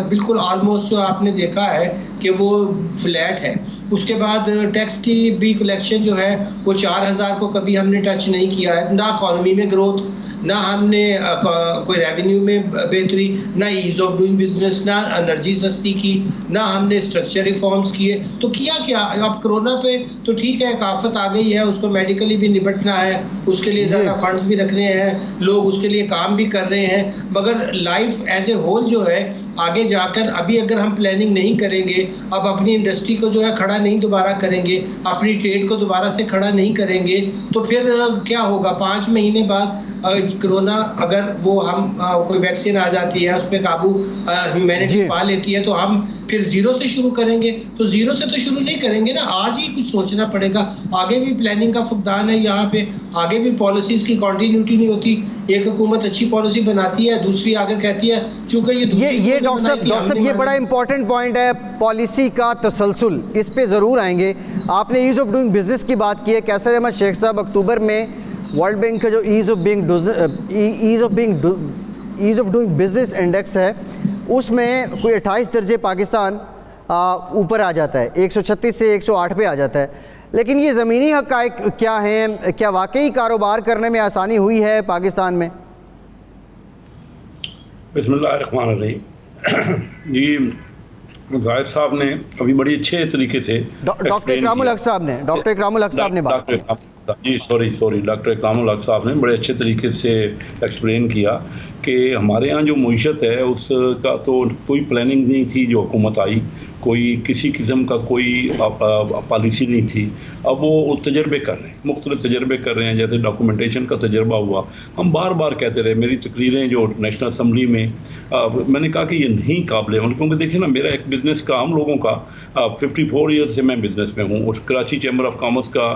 بالکل آلموسٹ جو آپ نے دیکھا ہے کہ وہ فلیٹ ہے. اس کے بعد ٹیکس کی بھی کلیکشن جو ہے وہ 4,000 کو کبھی ہم نے ٹچ نہیں کیا ہے. نہ اکانومی میں گروتھ, نہ ہم نے کوئی ریونیو میں بہتری, نہ ایز آف ڈوئنگ بزنس, نہ انرجی سستی کی, نہ ہم نے اسٹرکچر ریفارمز کیے. تو کیا اب کرونا پہ تو ٹھیک ہے, ایک آفت آ گئی ہے, اس کو میڈیکلی بھی نپٹنا ہے, اس کے لیے زیادہ فنڈز بھی رکھنے ہیں, لوگ اس کے لیے کام بھی کر رہے ہیں. مگر لائف ایز اے ہول جو ہے آگے جا کر ابھی اگر ہم پلاننگ نہیں کریں گے, اب اپنی انڈسٹری کو جو ہے کھڑا نہیں دوبارہ کریں گے, اپنی ٹریڈ کو دوبارہ سے کھڑا نہیں کریں گے, تو پھر کیا ہوگا؟ 5 مہینے بعد کرونا اگر وہ ہم کوئی ویکسین آ جاتی ہے, اس پہ قابو ہیومینٹی پا لیتی ہے, تو ہم پھر زیرو سے شروع کریں گے. تو زیرو سے تو شروع نہیں کریں گے نا, آج ہی کچھ سوچنا پڑے گا. آگے بھی پلاننگ کا فقدان ہے یہاں پہ, آگے بھی پالیسیز کی کنٹینیوٹی نہیں ہوتی. ایک حکومت اچھی پالیسی بناتی ہے, دوسری آگے کہتی ہے چونکہ یہ ڈاکٹر صاحب یہ بڑا امپورٹنٹ پوائنٹ ہے, پالیسی کا تسلسل, اس پہ ضرور آئیں گے. آپ نے ایز آف ڈوئنگ بزنس کی بات کی ہے. کیسر احمد شیخ صاحب, اکتوبر میں ورلڈ بینک کا جو as of doing business index ہے, اس میں کوئی 28 درجے پاکستان اوپر آ جاتا ہے, 136 سے 108 پہ آ جاتا ہے. لیکن یہ زمینی حقائق کیا ہیں؟ کیا واقعی کاروبار کرنے میں آسانی ہوئی ہے پاکستان میں؟ بسم اللہ الرحمن الرحیم. جی زاہد صاحب نے ابھی بڑی اچھے طریقے سے ڈاکٹر اکرام الحق صاحب نے بات کی. جی سوری ڈاکٹر اکرام الحق صاحب نے بڑے اچھے طریقے سے ایکسپلین کیا کہ ہمارے ہاں جو معیشت ہے اس کا تو کوئی پلاننگ نہیں تھی جو حکومت آئی, کوئی کسی قسم کا کوئی پالیسی نہیں تھی. اب وہ تجربے کر رہے ہیں, مختلف تجربے کر رہے ہیں. جیسے ڈاکومنٹیشن کا تجربہ ہوا, ہم بار بار کہتے رہے, میری تقریریں جو نیشنل اسمبلی میں میں نے کہا کہ یہ نہیں قابل عمل, کیونکہ دیکھیں نا میرا ایک بزنس کا, ہم لوگوں کا 54 ایئر سے میں بزنس میں ہوں, اور کراچی چیمبر آف کامرس کا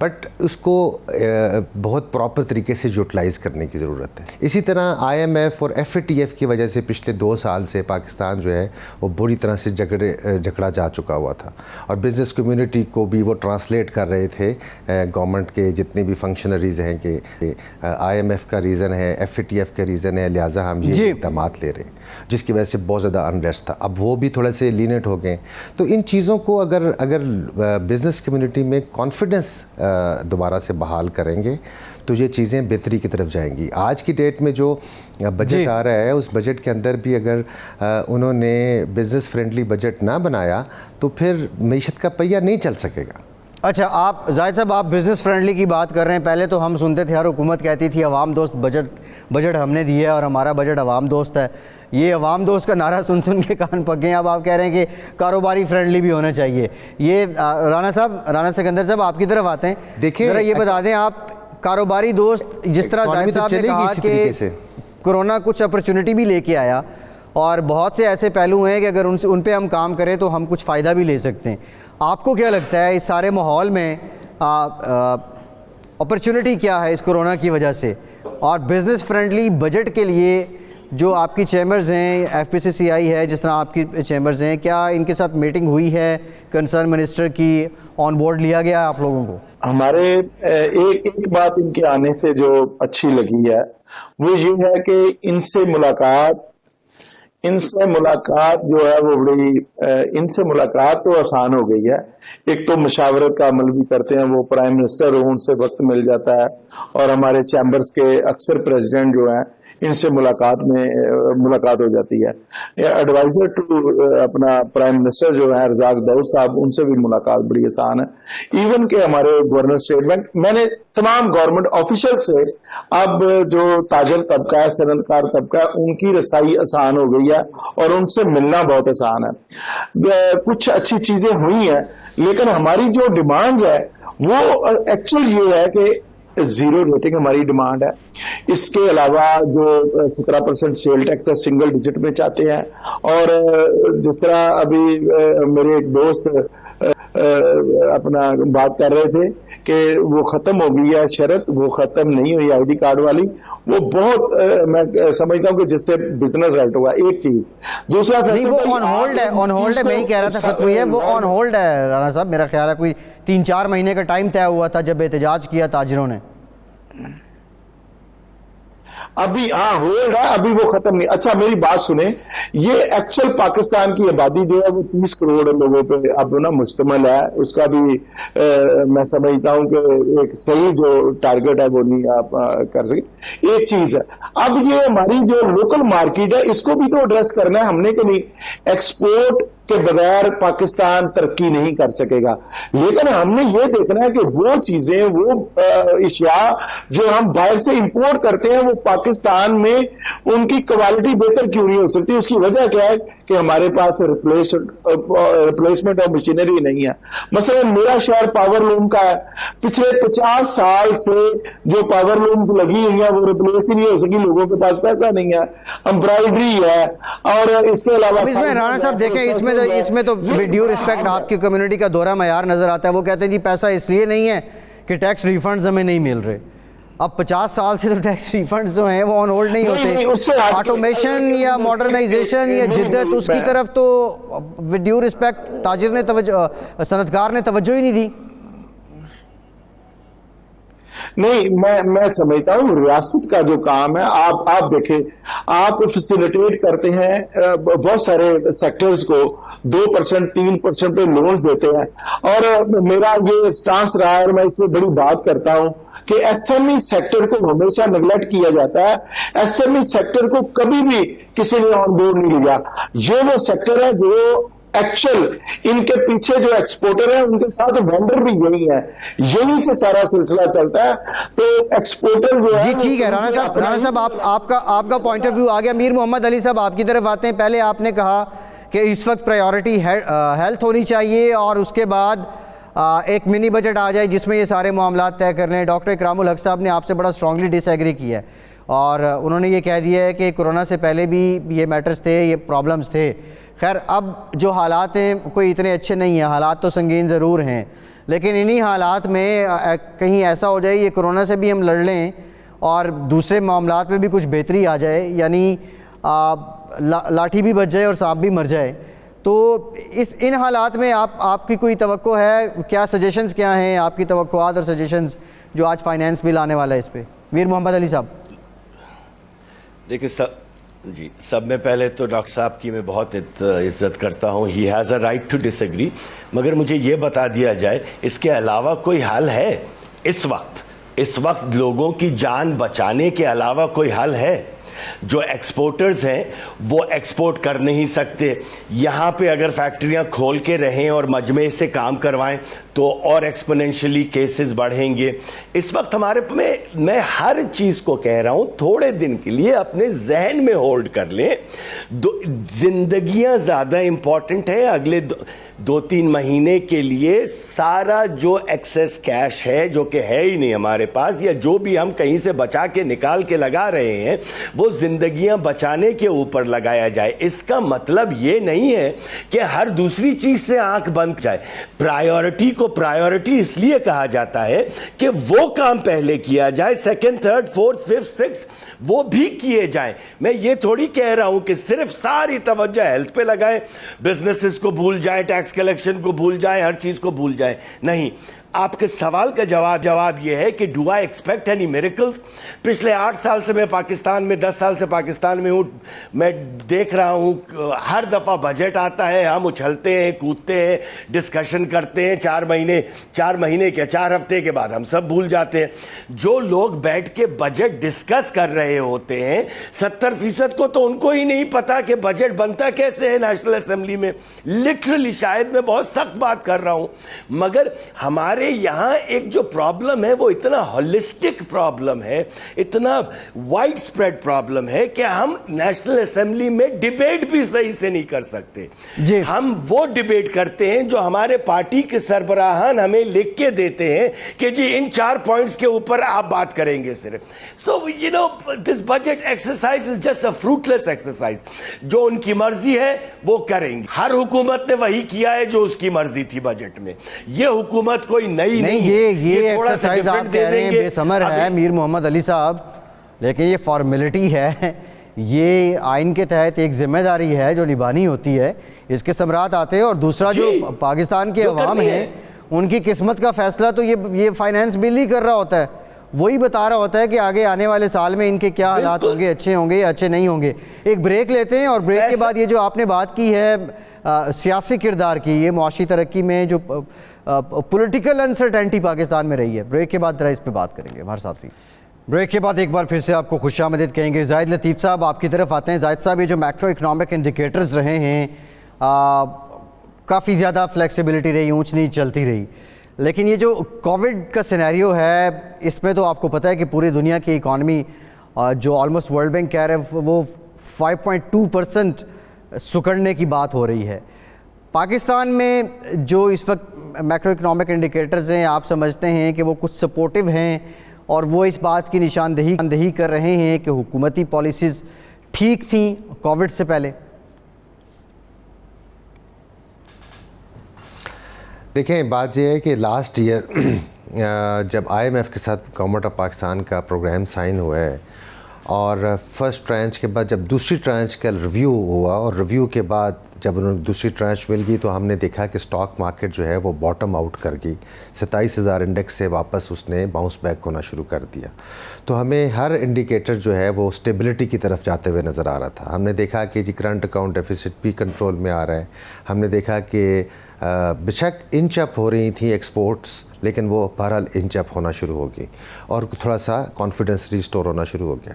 بٹ اس کو بہت پراپر طریقے سے یوٹیلائز کرنے کی ضرورت ہے. اسی طرح IMF اور FATF کی وجہ سے پچھلے 2 سال سے پاکستان جو ہے وہ بری طرح سے جھگڑا جا چکا ہوا تھا, اور بزنس کمیونٹی کو بھی وہ ٹرانسلیٹ کر رہے تھے گورنمنٹ کے جتنے بھی فنکشنریز ہیں کہ IMF کا ریزن ہے, FATF کا ریزن ہے, لہٰذا ہم یہ اقدامات لے رہے ہیں, جس کی وجہ سے بہت زیادہ انریسٹ تھا. اب وہ بھی تھوڑے سے لینٹ ہو گئے. تو ان چیزوں کو اگر بزنس کمیونٹی میں کانفیڈنس دوبارہ سے بحال کریں گے تو یہ چیزیں بہتری کی طرف جائیں گی. آج کی ڈیٹ میں جو بجٹ آ رہا ہے اس بجٹ کے اندر بھی اگر انہوں نے بزنس فرینڈلی بجٹ نہ بنایا تو پھر معیشت کا پہیہ نہیں چل سکے گا. اچھا, آپ زاہد صاحب آپ بزنس فرینڈلی کی بات کر رہے ہیں. پہلے تو ہم سنتے تھے ہر حکومت کہتی تھی عوام دوست بجٹ ہم نے دیا ہے اور ہمارا بجٹ عوام دوست ہے. یہ عوام دوست کا نعرہ سن کے کان پک گئے ہیں. اب آپ کہہ رہے ہیں کہ کاروباری فرینڈلی بھی ہونا چاہیے. یہ رانا سکندر صاحب آپ کی طرف آتے ہیں. دیکھیں ذرا یہ بتا دیں, آپ کاروباری دوست جس طرح زاہد صاحب نے کہا کہ کرونا کچھ اپرچونٹی بھی لے کے آیا اور بہت سے ایسے پہلو ہیں کہ اگر ان پہ ہم کام کریں تو ہم کچھ فائدہ بھی لے سکتے ہیں. آپ کو کیا لگتا ہے اس سارے ماحول میں اپرچونٹی کیا ہے اس کرونا کی وجہ سے, اور بزنس فرینڈلی بجٹ کے لیے جو آپ کی چیمبرز ہیں, FPCCI ہے جس طرح آپ کی چیمبرز ہیں, کیا ان کے ساتھ میٹنگ ہوئی ہے, کنسرن منسٹر کی آن بورڈ لیا گیا ہے آپ لوگوں کو؟ ہمارے ایک بات ان کے آنے سے جو اچھی لگی ہے وہ یہ ہے کہ ان سے ملاقات جو ہے وہ بڑی ان سے ملاقات تو آسان ہو گئی ہے. ایک تو مشاورت کا عمل بھی کرتے ہیں, وہ پرائم منسٹر ہو ان سے وقت مل جاتا ہے, اور ہمارے چیمبرز کے اکثر پریزیڈنٹ جو ہیں ان سے ملاقات ہو جاتی ہے. ایڈوائزر ٹو اپنا پرائم منسٹر جو ہے رزاق داؤد صاحب, ان سے بھی ملاقات بڑی آسان ہے. ایون کہ ہمارے گورنر اسٹیٹ بینک, میں نے تمام گورنمنٹ آفیشل سے اب جو تاجر طبقہ ہے, صنعت کار طبقہ ہے, ان کی رسائی آسان ہو گئی ہے اور ان سے ملنا بہت آسان ہے. کچھ اچھی چیزیں ہوئی ہیں, لیکن ہماری جو ڈیمانڈ ہے وہ ایکچوئل یہ ہے کہ 0 ریٹنگ ہماری ڈیمانڈ ہے. اس کے علاوہ جو 17% سیل ٹیکس ہے سنگل ڈیجٹ میں چاہتے ہیں, اور جس طرح ابھی میرے ایک دوست اپنا بات کر رہے تھے کہ وہ ختم ہو گئی ہے شرط, وہ ختم نہیں ہوئی ID کارڈ والی, وہ بہت میں سمجھتا ہوں کہ جس سے بزنس رائٹ ہوا. ایک چیز. دوسرا وہ آن ہولڈ ہے, میں ہی کہہ رہا تھا ختم ہوئی ہے, وہ آن ہولڈ ہے رانا صاحب. میرا خیال ہے کوئی 3-4 مہینے کا ٹائم طے ہوا تھا جب احتجاج کیا تاجروں نے. ابھی ہولڈ ہے, ابھی وہ ختم نہیں. اچھا میری بات سنیں, یہ ایکچوئل پاکستان کی آبادی جو ہے وہ 30 کروڑ لوگوں پہ اب نا مشتمل ہے. اس کا بھی میں سمجھتا ہوں کہ ایک صحیح جو ٹارگٹ ہے وہ نہیں آپ کر سکے. ایک چیز ہے, اب یہ ہماری جو لوکل مارکیٹ ہے اس کو بھی تو ایڈریس کرنا ہے ہم نے کہ نہیں. ایکسپورٹ کے بغیر پاکستان ترقی نہیں کر سکے گا, لیکن ہم نے یہ دیکھنا ہے کہ وہ چیزیں, وہ اشیاء جو ہم باہر سے امپورٹ کرتے ہیں وہ پاکستان میں ان کی کوالٹی بہتر کیوں نہیں ہو سکتی. اس کی وجہ کیا ہے کہ ہمارے پاس ریپلیسمنٹ آف مشینری نہیں ہے. مثلا میرا شہر پاور لوم کا ہے, پچھلے 50 سال سے جو پاور لومز لگی ہوئی ہیں وہ ریپلیس ہی نہیں ہو سکی, لوگوں کے پاس پیسہ نہیں ہے. امبرائڈری ہے, اور اس کے علاوہ رانا صاحب دیکھیں اس میں تو ڈیو رسپیکٹ آپ کی کمیونٹی کا دورہ معیار نظر آتا ہے. وہ کہتے ہیں جی پیسہ اس لیے نہیں ہے کہ ٹیکس ریفنڈز ہمیں نہیں مل رہے. اب 50 سال سے تو ٹیکس ریفنڈز جو ہیں وہ آن ہولڈ نہیں ہوتے. آٹومیشن یا ماڈرنائزیشن یا جدت اس کی طرف تو ود ڈیو رسپیکٹ تاجر نے صنعت کار نے توجہ ہی نہیں دی. نہیں, میں سمجھتا ہوں ریاست کا جو کام ہے, آپ دیکھیں, آپ فیسیلیٹیٹ کرتے ہیں بہت سارے سیکٹرز کو 2% 3% پہ لونز دیتے ہیں, اور میرا یہ سٹانس رہا ہے اور میں اس میں بڑی بات کرتا ہوں کہ SME سیکٹر کو ہمیشہ نیگلیکٹ کیا جاتا ہے. SME سیکٹر کو کبھی بھی کسی نے آن بورڈ نہیں لیا. یہ وہ سیکٹر ہے جو ایکچوئل ان کے پیچھے جو ایکسپورٹر ہیں ان کے ساتھ وینڈر بھی یہی ہے, یہی سے سارا سلسلہ چلتا ہے. تو ایکسپورٹر جو ہے جی ٹھیک ہے. رانا صاحب آپ کا پوائنٹ آف ویو آ گیا. میر محمد علی صاحب آپ کی طرف آتے ہیں. پہلے آپ نے کہا کہ اس وقت پرائیورٹی ہیلتھ ہونی چاہیے اور اس کے بعد ایک منی بجٹ آ جائے جس میں یہ سارے معاملات طے کرنے. ڈاکٹر اکرام الحق صاحب نے آپ سے بڑا اسٹرانگلی ڈس ایگری کیا ہے اور انہوں نے یہ کہہ دیا ہے کہ کورونا سے پہلے بھی یہ میٹرز تھے, یہ پرابلمز تھے. خیر اب جو حالات ہیں کوئی اتنے اچھے نہیں ہیں, حالات تو سنگین ضرور ہیں, لیکن انہی حالات میں کہیں ایسا ہو جائے یہ کورونا سے بھی ہم لڑ لیں اور دوسرے معاملات میں بھی کچھ بہتری آ جائے, یعنی لاٹھی بھی بچ جائے اور سانپ بھی مر جائے, تو ان حالات میں آپ کی کوئی توقع ہے, کیا سجیشنز کیا ہیں آپ کی توقعات اور سجیشنز جو آج فائنینس بل آنے والا ہے اس پہ؟ میر محمد علی صاحب. دیکھیں سب میں پہلے تو ڈاکٹر صاحب کی میں بہت عزت کرتا ہوں, he has a right to disagree, مگر مجھے یہ بتا دیا جائے اس کے علاوہ کوئی حل ہے اس وقت لوگوں کی جان بچانے کے علاوہ کوئی حل ہے؟ جو ایکسپورٹرز ہیں وہ ایکسپورٹ کر نہیں سکتے, یہاں پہ اگر فیکٹریاں کھول کے رہیں اور مجمع سے کام کروائیں تو اور ایکسپونینشلی کیسز بڑھیں گے. اس وقت ہمارے میں ہر چیز کو کہہ رہا ہوں تھوڑے دن کے لیے اپنے ذہن میں ہولڈ کر لیں, زندگیاں زیادہ امپورٹنٹ ہیں. اگلے 2-3 مہینے کے لیے سارا جو ایکسیس کیش ہے جو کہ ہے ہی نہیں ہمارے پاس, یا جو بھی ہم کہیں سے بچا کے نکال کے لگا رہے ہیں وہ زندگیاں بچانے کے اوپر لگایا جائے. اس کا مطلب یہ نہیں ہے کہ ہر دوسری چیز سے آنکھ بند جائے. پرائیورٹی کو پرائیورٹی اس لیے کہا جاتا ہے کہ وہ کام پہلے کیا جائے, second, third, fourth, fifth, six وہ بھی کیے جائیں. میں یہ تھوڑی کہہ رہا ہوں کہ صرف ساری توجہ ہیلتھ پہ لگائیں, بزنسز کو بھول جائیں, ٹیکس کلیکشن کو بھول جائیں, ہر چیز کو بھول جائیں. نہیں, آپ کے سوال کا جواب یہ ہے کہ do I expect any miracles? پچھلے 8 سال سے میں پاکستان میں, 10 سال سے پاکستان میں ہوں, میں دیکھ رہا ہوں ہر دفعہ بجٹ آتا ہے ہم اچھلتے ہیں, کودتے ہیں, ڈسکشن کرتے ہیں, 4 مہینے کے 4 ہفتے کے بعد ہم سب بھول جاتے ہیں. جو لوگ بیٹھ کے بجٹ ڈسکس کر رہے ہوتے ہیں 70% کو تو ان کو ہی نہیں پتا کہ بجٹ بنتا کیسے ہے نیشنل اسمبلی میں. لٹرلی شاید میں بہت سخت بات کر رہا ہوں, مگر ہمارے یہاں ایک جو پرابلم ہے وہ اتنا ہولسٹک پرابلم ہے, اتنا وائڈ سپریڈ پرابلم ہے کہ ہم نیشنل اسمبلی میں ڈیبیٹ بھی صحیح سے نہیں کر سکتے. ہم وہ ڈیبیٹ کرتے ہیں جو ہمارے پارٹی کے سربراہان ہمیں لکھ کے دیتے ہیں کہ جی ان 4 پوائنٹس کے اوپر آپ بات کریں گے صرف. So you know this budget exercise is just a fruitless exercise. جو ان کی مرضی ہے وہ کریں گے. ہر حکومت نے وہی کیا ہے جو اس کی مرضی تھی بجٹ میں. یہ حکومت کوئی نہیں, یہ ایکسرسائز آپ کہہ رہے ہیں بے ثمر ہے میر محمد علی صاحب, لیکن یہ فارمیلٹی ہے, یہ آئین کے تحت ایک ذمہ داری ہے جو نبھانی ہوتی ہے, اس کے ثمرات آتے ہیں. اور دوسرا جو پاکستان کے عوام ہیں ان کی قسمت کا فیصلہ تو یہ فائنینس بل ہی کر رہا ہوتا ہے, وہی بتا رہا ہوتا ہے کہ آگے آنے والے سال میں ان کے کیا حالات ہوں گے, اچھے ہوں گے یا اچھے نہیں ہوں گے. ایک بریک لیتے ہیں اور بریک کے بعد یہ جو آپ نے بات کی ہے سیاسی کردار کی, یہ معاشی ترقی میں جو پولیٹیکل انسرٹینٹی پاکستان میں رہی ہے, بریک کے بعد ذرا اس پہ بات کریں گے ہمارے ساتھ بھی. بریک کے بعد ایک بار پھر سے آپ کو خوش آمدید کہیں گے. زاہد لطیف صاحب آپ کی طرف آتے ہیں. زاہد صاحب, یہ جو میکرو اکنامک انڈیکیٹرز رہے ہیں کافی زیادہ فلیکسیبلٹی رہی, اونچ نیچ چلتی رہی, لیکن یہ جو کووڈ کا سینیریو ہے اس میں تو آپ کو پتہ ہے کہ پوری دنیا کی اکانومی جو آلموسٹ ورلڈ بینک کہہ رہے ہیں وہ 5.2% سکڑنے کی بات ہو رہی ہے. پاکستان میں جو اس وقت میکرو اکنامک انڈیکیٹرز ہیں آپ سمجھتے ہیں کہ وہ کچھ سپورٹیو ہیں اور وہ اس بات کی نشاندہی کر رہے ہیں کہ حکومتی پالیسیز ٹھیک تھیں کووڈ سے پہلے؟ دیکھیں, بات یہ ہے کہ لاسٹ ایئر جب IMF کے ساتھ گورنمنٹ آف پاکستان کا پروگرام سائن ہوا ہے اور فرسٹ ٹرانچ کے بعد جب دوسری ٹرانچ کا ریویو ہوا اور ریویو کے بعد جب انہوں نے دوسری ٹرانچ مل گئی تو ہم نے دیکھا کہ سٹاک مارکیٹ جو ہے وہ باٹم آؤٹ کر گئی, 27,000 انڈیکس سے واپس اس نے باؤنس بیک ہونا شروع کر دیا. تو ہمیں ہر انڈیکیٹر جو ہے وہ اسٹیبلٹی کی طرف جاتے ہوئے نظر آ رہا تھا. ہم نے دیکھا کہ جی کرنٹ اکاؤنٹ ڈیفیسٹ بھی کنٹرول میں آ رہا ہے. ہم نے دیکھا کہ بشک انچ اپ ہو رہی تھیں ایکسپورٹس, لیکن وہ بہرحال انچ اپ ہونا شروع ہو گئی اور تھوڑا سا کانفیڈنس ریسٹور ہونا شروع ہو گیا.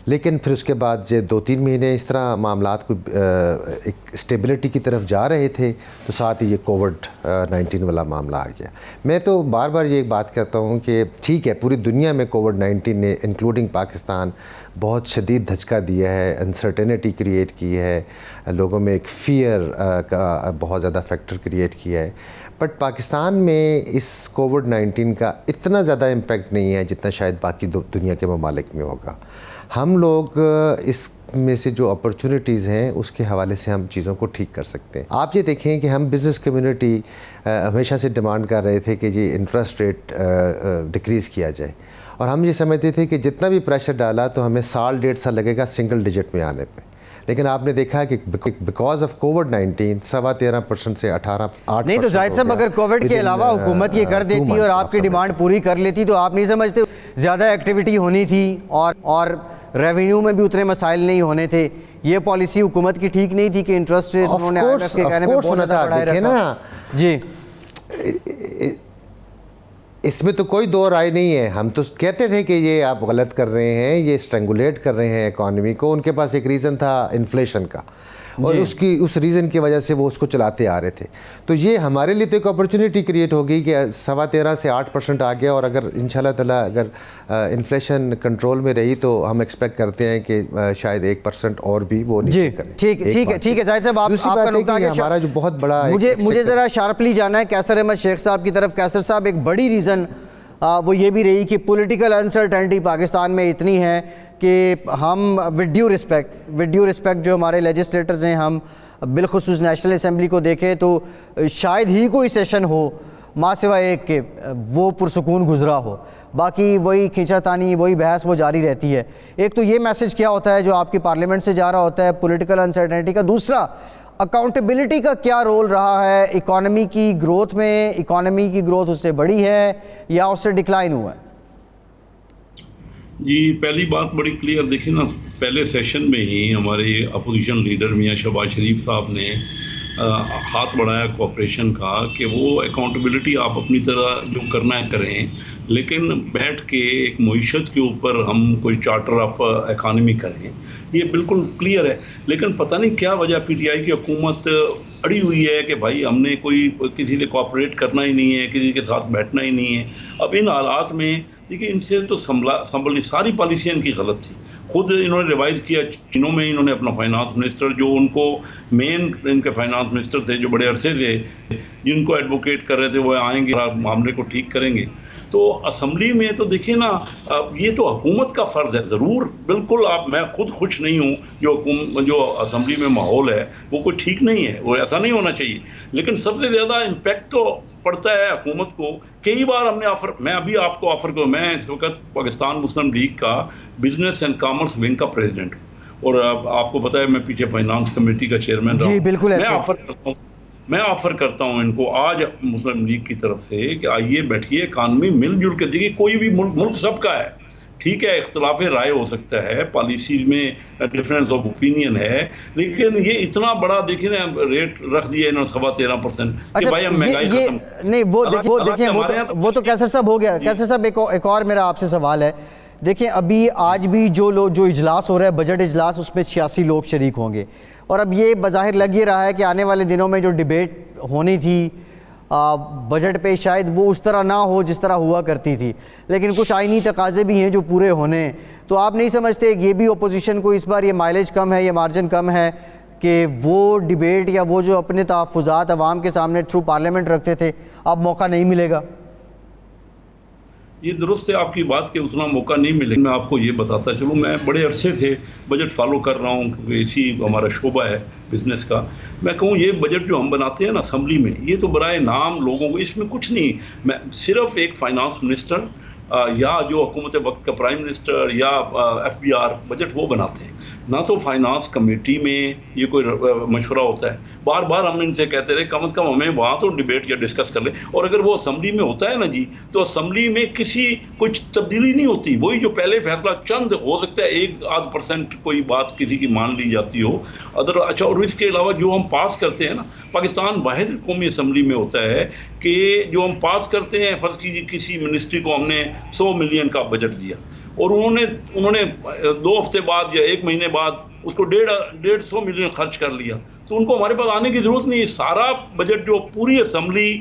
لیکن پھر اس کے بعد جو 2-3 مہینے اس طرح معاملات کو ایک اسٹیبلٹی کی طرف جا رہے تھے تو ساتھ ہی یہ کووڈ-19 والا معاملہ آ گیا. میں تو بار بار یہ بات کرتا ہوں کہ ٹھیک ہے پوری دنیا میں کووڈ-19 نے انکلوڈنگ پاکستان بہت شدید دھچکا دیا ہے, انسرٹینٹی کریٹ کی ہے, لوگوں میں ایک فیئر کا بہت زیادہ فیکٹر کریٹ کیا ہے. بٹ پاکستان میں اس کووڈ-19 کا اتنا زیادہ امپیکٹ نہیں ہے جتنا شاید باقی دنیا کے ممالک میں ہوگا. ہم لوگ اس میں سے جو اپرچونٹیز ہیں اس کے حوالے سے ہم چیزوں کو ٹھیک کر سکتے ہیں. آپ یہ دیکھیں کہ ہم بزنس کمیونٹی ہمیشہ سے ڈیمانڈ کر رہے تھے کہ یہ انٹرسٹ ریٹ ڈکریز کیا جائے, اور ہم یہ سمجھتے تھے کہ جتنا بھی پریشر ڈالا تو ہمیں سال 1.5 سال لگے گا سنگل ڈیجٹ میں آنے پہ. لیکن آپ نے دیکھا کہ بیکاز آف کووڈ-19 13.5% سے 8%. نہیں تو زاہد صاحب اگر کووڈ کے علاوہ حکومت یہ کر دیتی اور آپ کی ڈیمانڈ پوری کر لیتی تو آپ نہیں سمجھتے زیادہ ایکٹیویٹی ہونی تھی اور ریونیو میں بھی اتنے مسائل نہیں ہونے تھے؟ یہ پالیسی حکومت کی ٹھیک نہیں تھی کہ انٹرسٹ ریٹ انہوں نے IMF کے کہنے میں بہت زیادہ بڑھائے رکھا. جی اس میں تو کوئی دو رائے نہیں ہے. ہم تو کہتے تھے کہ یہ آپ غلط کر رہے ہیں, یہ اسٹرینگولیٹ کر رہے ہیں اکانومی کو. ان کے پاس ایک ریزن تھا انفلیشن کا, اور اس ریزن کی وجہ سے وہ اس کو چلاتے آ رہے تھے. تو یہ ہمارے لیے تو ایک اپرچونٹی کریٹ ہوگی کہ 13.5 سے 8% آ گیا, اور اگر انشاءاللہ تعالیٰ اگر انفلیشن کنٹرول میں رہی تو ہم ایکسپیکٹ کرتے ہیں کہ شاید 1% اور بھی وہ نیچے کریں. ٹھیک ہے زاہد صاحب, آپ کا نقطہ ہمارا جو بہت بڑا مجھے ذرا شارپلی جانا ہے کیسر احمد شیخ صاحب کی طرف. کیسر صاحب, ایک بڑی ریزن وہ یہ بھی رہی کہ پولیٹیکل انسرٹنٹی پاکستان میں اتنی ہے کہ ہم ود ڈیو رسپیکٹ جو ہمارے لیجسلیٹرز ہیں, ہم بالخصوص نیشنل اسمبلی کو دیکھیں تو شاید ہی کوئی سیشن ہو ماں سوائے ایک کہ وہ پرسکون گزرا ہو, باقی وہی کھینچا تانی, وہی بحث وہ جاری رہتی ہے. ایک تو یہ میسج کیا ہوتا ہے جو آپ کی پارلیمنٹ سے جا رہا ہوتا ہے پولیٹیکل انسرٹنٹی کا. دوسرا, اکاؤنٹیبلٹی کا کیا رول رہا ہے اکانومی کی گروتھ میں؟ اکانومی کی گروتھ اس سے بڑی ہے یا اس سے ڈکلائن ہوا ہے؟ جی پہلی بات بڑی کلیئر دیکھیں نا, پہلے سیشن میں ہی ہمارے اپوزیشن لیڈر میاں شہباز شریف صاحب نے ہاتھ بڑھایا کوآپریشن کا کہ وہ اکاؤنٹیبلٹی آپ اپنی طرح جو کرنا ہے کریں, لیکن بیٹھ کے ایک معیشت کے اوپر ہم کوئی چارٹر آف اکانومی کریں. یہ بالکل کلیئر ہے. لیکن پتہ نہیں کیا وجہ پی ٹی آئی کی حکومت اڑی ہوئی ہے کہ بھائی ہم نے کوئی کسی سے کوآپریٹ کرنا ہی نہیں ہے, کسی کے ساتھ بیٹھنا ہی نہیں ہے. اب ان حالات میں دیکھیے ان سے تو سنبھلنی ساری پالیسیاں ان کی غلط تھی. خود انہوں نے ریوائز کیا چینوں میں, انہوں نے اپنا فائنانس منسٹر جو ان کو مین ان کے فائنانس منسٹر تھے جو بڑے عرصے سے جن کو ایڈوکیٹ کر رہے تھے وہ آئیں گے معاملے کو ٹھیک کریں گے. تو اسمبلی میں تو دیکھیں نا, یہ تو حکومت کا فرض ہے ضرور, بالکل. میں خود خوش نہیں ہوں جو اسمبلی میں ماحول ہے وہ کوئی ٹھیک نہیں ہے, وہ ایسا نہیں ہونا چاہیے. لیکن سب سے زیادہ امپیکٹ تو پڑتا ہے حکومت کو. کئی بار ہم نے میں ابھی آپ کو آفر کروں, میں اس وقت پاکستان مسلم لیگ کا بزنس اینڈ کامرس ونگ کا پریزیڈنٹ ہوں, اور آپ کو پتہ ہے میں پیچھے فائنانس کمیٹی کا چیئرمین رہا ہوں. بالکل میں آفر کرتا ہوں ان کو آج مسلم لیگ کی طرف سے کہ آئیے بیٹھیے, اکانومی مل جل کے دیکھیے. کوئی بھی ملک سب کا ہے, ٹھیک ہے اختلاف رائے ہو سکتا ہے, پالیسیز میں ڈفرینس آف اوپینین ہے, لیکن یہ اتنا بڑا دیکھیں نا ریٹ رکھ دیا انہوں نے 13.5% کہ بھائی ہم مہنگائی ختم نہیں. وہ دیکھیں وہ تو کیسر صاحب ہو گیا. کیسر صاحب ایک اور میرا آپ سے سوال ہے. دیکھیں ابھی آج بھی جو اجلاس ہو رہا ہے بجٹ اجلاس, اس میں 86 لوگ شریک ہوں گے, اور اب یہ بظاہر لگ یہ رہا ہے کہ آنے والے دنوں میں جو ڈیبیٹ ہونی تھی بجٹ پہ شاید وہ اس طرح نہ ہو جس طرح ہوا کرتی تھی. لیکن کچھ آئینی تقاضے بھی ہیں جو پورے ہونے ہیں. تو آپ نہیں سمجھتے یہ بھی اپوزیشن کو اس بار یہ مائلیج کم ہے, یہ مارجن کم ہے کہ وہ ڈیبیٹ یا وہ جو اپنے تحفظات عوام کے سامنے تھرو پارلیمنٹ رکھتے تھے اب موقع نہیں ملے گا؟ یہ درست ہے آپ کی بات کہ اتنا موقع نہیں ملے. میں آپ کو یہ بتاتا چلوں, میں بڑے عرصے سے بجٹ فالو کر رہا ہوں کیونکہ اسی ہمارا شعبہ ہے بزنس کا. میں کہوں یہ بجٹ جو ہم بناتے ہیں نا اسمبلی میں, یہ تو برائے نام لوگوں کو, اس میں کچھ نہیں. میں صرف ایک فائنانس منسٹر یا جو حکومت وقت کا پرائم منسٹر یا FBR بجٹ وہ بناتے ہیں, نہ تو فائنانس کمیٹی میں یہ کوئی مشورہ ہوتا ہے. بار بار ہم ان سے کہتے رہے کم از کم ہمیں وہاں تو ڈیبیٹ یا ڈسکس کر لیں. اور اگر وہ اسمبلی میں ہوتا ہے نا جی, تو اسمبلی میں کسی کچھ تبدیلی نہیں ہوتی. وہی جو پہلے فیصلہ چند ہو سکتا ہے 1-8% کوئی بات کسی کی مان لی جاتی ہو اچھا. اور اس کے علاوہ جو ہم پاس کرتے ہیں نا, پاکستان واحد قومی اسمبلی میں ہوتا ہے کہ جو ہم پاس کرتے ہیں, فرض کیجیے کسی منسٹری کو ہم نے 100 ملین کا بجٹ دیا اور انہوں نے 2 ہفتے بعد یا 1 مہینے بعد اس کو 150 ملین خرچ کر لیا, تو ان کو ہمارے پاس آنے کی ضرورت نہیں. سارا بجٹ جو پوری اسمبلی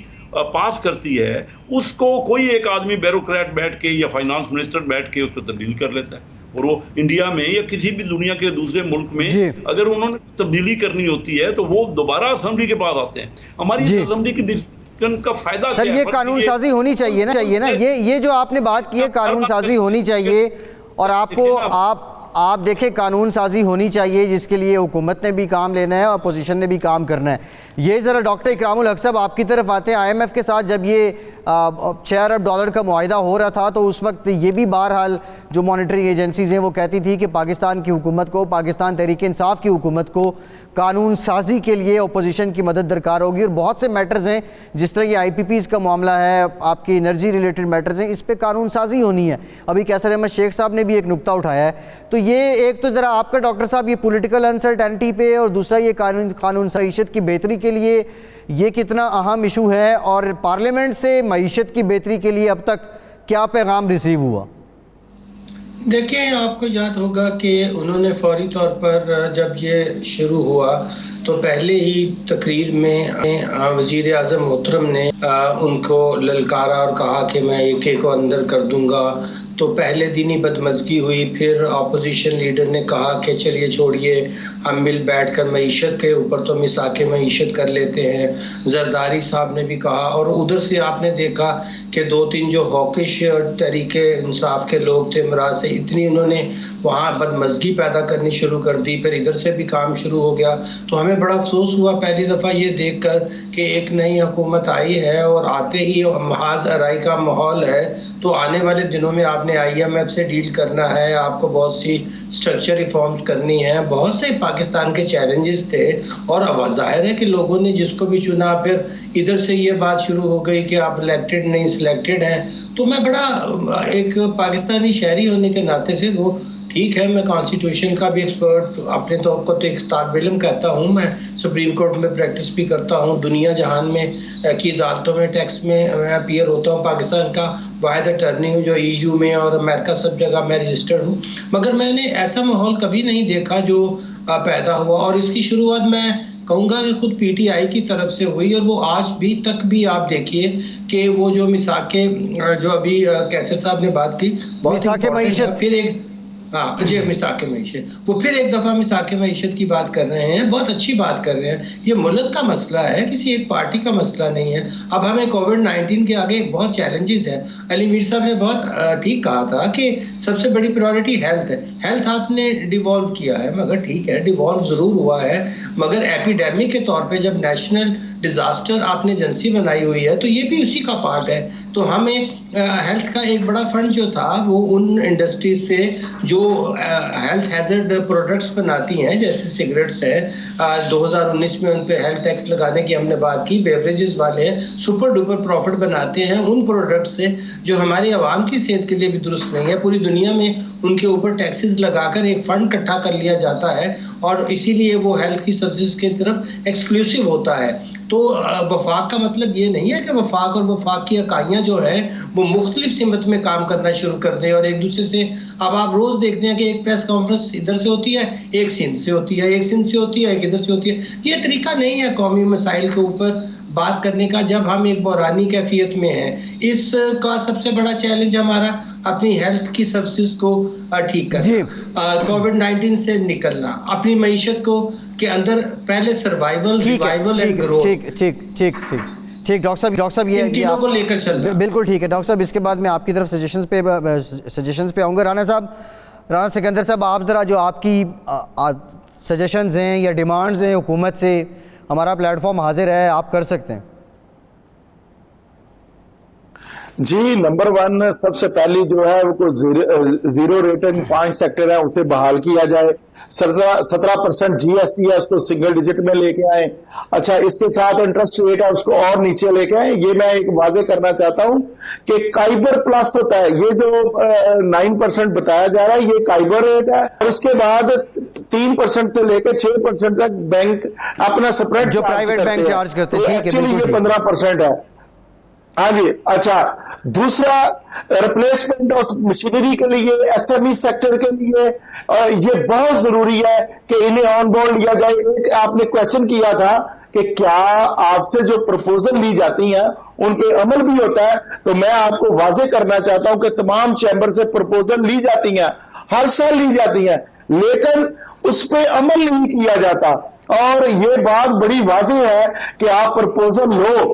پاس کرتی ہے اس کو کوئی ایک آدمی بیوروکریٹ بیٹھ کے یا فائنانس منسٹر بیٹھ کے اس کو تبدیل کر لیتا ہے. اور وہ انڈیا میں یا کسی بھی دنیا کے دوسرے ملک میں اگر انہوں نے تبدیلی کرنی ہوتی ہے تو وہ دوبارہ اسمبلی کے پاس آتے ہیں. ہماری اسمبلی کی کا فائدہ سر یہ قانون سازی ہونی چاہیے نا, یہ جو آپ نے بات کی ہے قانون سازی ہونی چاہیے. اور آپ دیکھیں قانون سازی ہونی چاہیے جس کے لیے حکومت نے بھی کام لینا ہے اور اپوزیشن نے بھی کام کرنا ہے. یہ ذرا ڈاکٹر اکرام الحق صاحب آپ کی طرف آتے ہیں. IMF کے ساتھ جب یہ $6 ارب کا معاہدہ ہو رہا تھا تو اس وقت یہ بھی بہرحال جو مانیٹرنگ ایجنسیز ہیں وہ کہتی تھی کہ پاکستان کی حکومت کو, پاکستان تحریک انصاف کی حکومت کو قانون سازی کے لیے اپوزیشن کی مدد درکار ہوگی, اور بہت سے میٹرز ہیں جس طرح یہ IPPs کا معاملہ ہے, آپ کی انرجی ریلیٹڈ میٹرز ہیں, اس پہ قانون سازی ہونی ہے. ابھی کیسر احمد شیخ صاحب نے بھی ایک نقطہ اٹھایا ہے. تو یہ ایک تو ذرا آپ کا ڈاکٹر صاحب یہ پولیٹیکل انسرٹینٹی پہ, اور دوسرا یہ قانون معیشت کی بہتری کے لیے یہ کتنا اہم ایشو ہے, اور پارلیمنٹ سے معیشت کی بہتری کے لیے اب تک کیا پیغام ریسیو ہوا؟ دیکھیں, آپ کو یاد ہوگا کہ انہوں نے فوری طور پر جب یہ شروع ہوا تو پہلے ہی تقریر میں وزیر اعظم محترم نے ان کو للکارا اور کہا کہ میں AK کو اندر کر دوں گا. تو پہلے دن ہی بدمزگی ہوئی. پھر اپوزیشن لیڈر نے کہا کہ چلیے چھوڑیے, ہم مل بیٹھ کر معیشت کے اوپر تو مساک معیشت کر لیتے ہیں. زرداری صاحب نے بھی کہا, اور ادھر سے آپ نے دیکھا کہ 2-3 جو ہاکش تحریک انصاف کے لوگ تھے امراض سے, اتنی انہوں نے وہاں بدمزگی پیدا کرنی شروع کر دی. پھر ادھر سے بھی کام شروع ہو گیا. تو ہمیں بڑا افسوس ہوا پہلی دفعہ یہ دیکھ کر کہ ایک نئی حکومت آئی ہے اور آتے ہی محاذ آرائی کا ماحول ہے. تو آنے والے دنوں میں آپ نے IMF سے ڈیل کرنا ہے, آپ کو بہت سی سٹرکچر ریفارمز کرنی ہے. بہت سے پاکستان کے چیلنجز تھے, اور ظاہر ہے کہ لوگوں نے جس کو بھی چنا, پھر ادھر سے یہ بات شروع ہو گئی کہ آپ الیکٹڈ نہیں سلیکٹڈ ہیں. تو میں بڑا ایک پاکستانی شہری ہونے کے ناطے سے, وہ ٹھیک ہے میں کانسٹیٹیوشن کا بھی ایکسپرٹ اپنے طور کو تو ایک طالب علم کہتا ہوں, میں سپریم کورٹ میں پریکٹس بھی کرتا ہوں, دنیا جہان میں کی عدالتوں میں ٹیکس میں میں اپیئر ہوتا ہوں, پاکستان کا واحد اٹرنی ہوں جو EU میں اور امریکہ سب جگہ میں رجسٹرڈ ہوں. مگر میں نے ایسا ماحول کبھی نہیں دیکھا جو پیدا ہوا, اور اس کی شروعات میں کہوں گا کہ خود PTI کی طرف سے ہوئی. اور وہ آج بھی تک بھی آپ دیکھیے کہ وہ جو مساک جو ابھی کیسر صاحب نے بات کی, مساک معیشت, پھر ایک جی مساک معیشت, وہ پھر ایک دفعہ مساک معیشت کی بات کر رہے ہیں. بہت اچھی بات کر رہے ہیں. یہ ملک کا مسئلہ ہے, کسی ایک پارٹی کا مسئلہ نہیں ہے. اب ہمیں کووڈ-19 کے آگے بہت چیلنجز ہیں. علی میر صاحب نے بہت ٹھیک کہا تھا کہ سب سے بڑی پرائورٹی ہیلتھ ہے. ہیلتھ آپ نے ڈیوالو کیا ہے, مگر ٹھیک ہے ڈیوالو ضرور ہوا ہے, مگر ایپیڈیمک کے طور پہ جب نیشنل ڈیزاسٹر آپ نے ایجنسی بنائی ہوئی ہے تو یہ بھی اسی کا پارٹ ہے. تو ہمیں ہیلتھ کا ایک بڑا فنڈ جو تھا وہ ان انڈسٹریز سے جو ہیلتھ ہیزرڈ پروڈکٹس بناتی ہیں جیسے سگریٹس ہے, 2019 میں ان پہ ہیلتھ ٹیکس لگانے کی ہم نے بات کی. بیوریجز والے ہیں سپر ڈوپر پروفٹ بناتے ہیں ان پروڈکٹ سے جو ہماری عوام کی صحت کے لیے بھی درست نہیں ہے. پوری دنیا میں ان کے اوپر ٹیکسز لگا کر ایک فنڈ اکٹھا کر لیا جاتا ہے, اور اسی لیے وہ ہیلتھ کی سروسز کی طرف ایکسکلوسیو ہوتا ہے. تو وفاق کا مطلب یہ نہیں ہے کہ وفاق اور وفاق کی اکائیاں جو ہیں وہ مختلف سمت میں کام کرنا شروع کر دیں اور ایک دوسرے سے. اب آپ روز دیکھتے ہیں کہ ایک پریس کانفرنس ادھر سے ہوتی ہے, ایک سندھ سے ہوتی ہے, ایک سندھ سے ہوتی ہے, ایک ادھر سے ہوتی ہے. یہ طریقہ نہیں ہے قومی مسائل کے اوپر بات کرنے کا جب ہم ایک بحرانی کیفیت میں ہیں. اس کا سب سے بڑا چیلنج ہمارا اپنی ہیلتھ کی سروسز کو ٹھیک کرنا, کووڈ-19 سے نکلنا, اپنی معیشت کو کے اندر پہلے سروائیول, ریوائیول اینڈ گروتھ. ٹھیک ڈاکٹر صاحب یہ تینوں کو لے کر چلنا بالکل ٹھیک ہے. ڈاکٹر صاحب اس کے بعد میں آپ کی طرف سجیشنز پہ آؤں گا. رانا سکندر صاحب, آپ ذرا جو آپ کی سجیشنز ہیں یا ڈیمانڈز ہیں حکومت سے, ہمارا پلیٹ فارم حاضر ہے, آپ کر سکتے ہیں. جی نمبر 1 سب سے پہلی جو ہے وہ زیرو ریٹنگ 5 سیکٹر ہے اسے بحال کیا جائے. 17% GST ہے اس کو سنگل ڈیجٹ میں لے کے آئیں. اچھا اس کے ساتھ انٹرسٹ ریٹ ہے اس کو اور نیچے لے کے آئیں. یہ میں ایک واضح کرنا چاہتا ہوں کہ کائبر پلس ہوتا ہے, یہ جو 9% بتایا جا رہا ہے یہ کائبر ریٹ ہے, اور اس کے بعد 3% سے لے کے 6% تک بینک اپنا سپریٹ جو پرائیویٹ بینک چارج کرتے ہیں. ایکچولی یہ 15% ہے. ہاں جی. اچھا دوسرا ریپلیسمنٹ آف مشینری کے لیے, SME سیکٹر کے لیے یہ بہت ضروری ہے کہ انہیں آن بورڈ لیا جائے. ایک آپ نے کوشچن کیا تھا کہ کیا آپ سے جو پرپوزل لی جاتی ہیں ان پہ عمل بھی ہوتا ہے, تو میں آپ کو واضح کرنا چاہتا ہوں کہ تمام چیمبر سے پرپوزل لی جاتی ہیں, ہر سال لی جاتی ہیں, لیکن اس پہ عمل نہیں کیا جاتا. اور یہ بات بڑی واضح ہے کہ آپ پرپوزل لو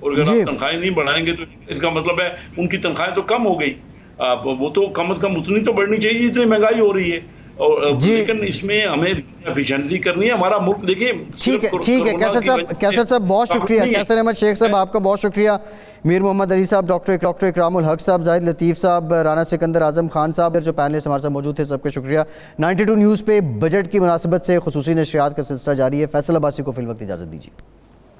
اور اگر جی۔ آپ تنخواہیں نہیں بڑھائیں گے تو اس کا مطلب ہے ان کی تنخواہیں تو کم ہو گئی، وہ تو کم از کم اتنی تو بڑھنی چاہیے جتنی مہنگائی ہو رہی ہے، اور جی۔ لیکن اس میں ہمیں ایفیشنسی کرنی ہے. ہمارا ملک دیکھیے ٹھیک ہے ٹھیک ہے کیسر صاحب بہت شکریہ، کیسر احمد شیخ صاحب آپ کا بہت شکریہ، میر محمد علی صاحب، ڈاکٹر اکرام الحق صاحب، زاہد لطیف صاحب، رانا سکندر اعظم خان صاحب، جو پینلسٹ ہمارے ساتھ موجود تھے، سب کا شکریہ. 92 نیوز پہ بجٹ کی مناسبت سے خصوصی نشریات کا سلسلہ جاری ہے. فیصل عباسی کو فی الوقت اجازت دیجیے.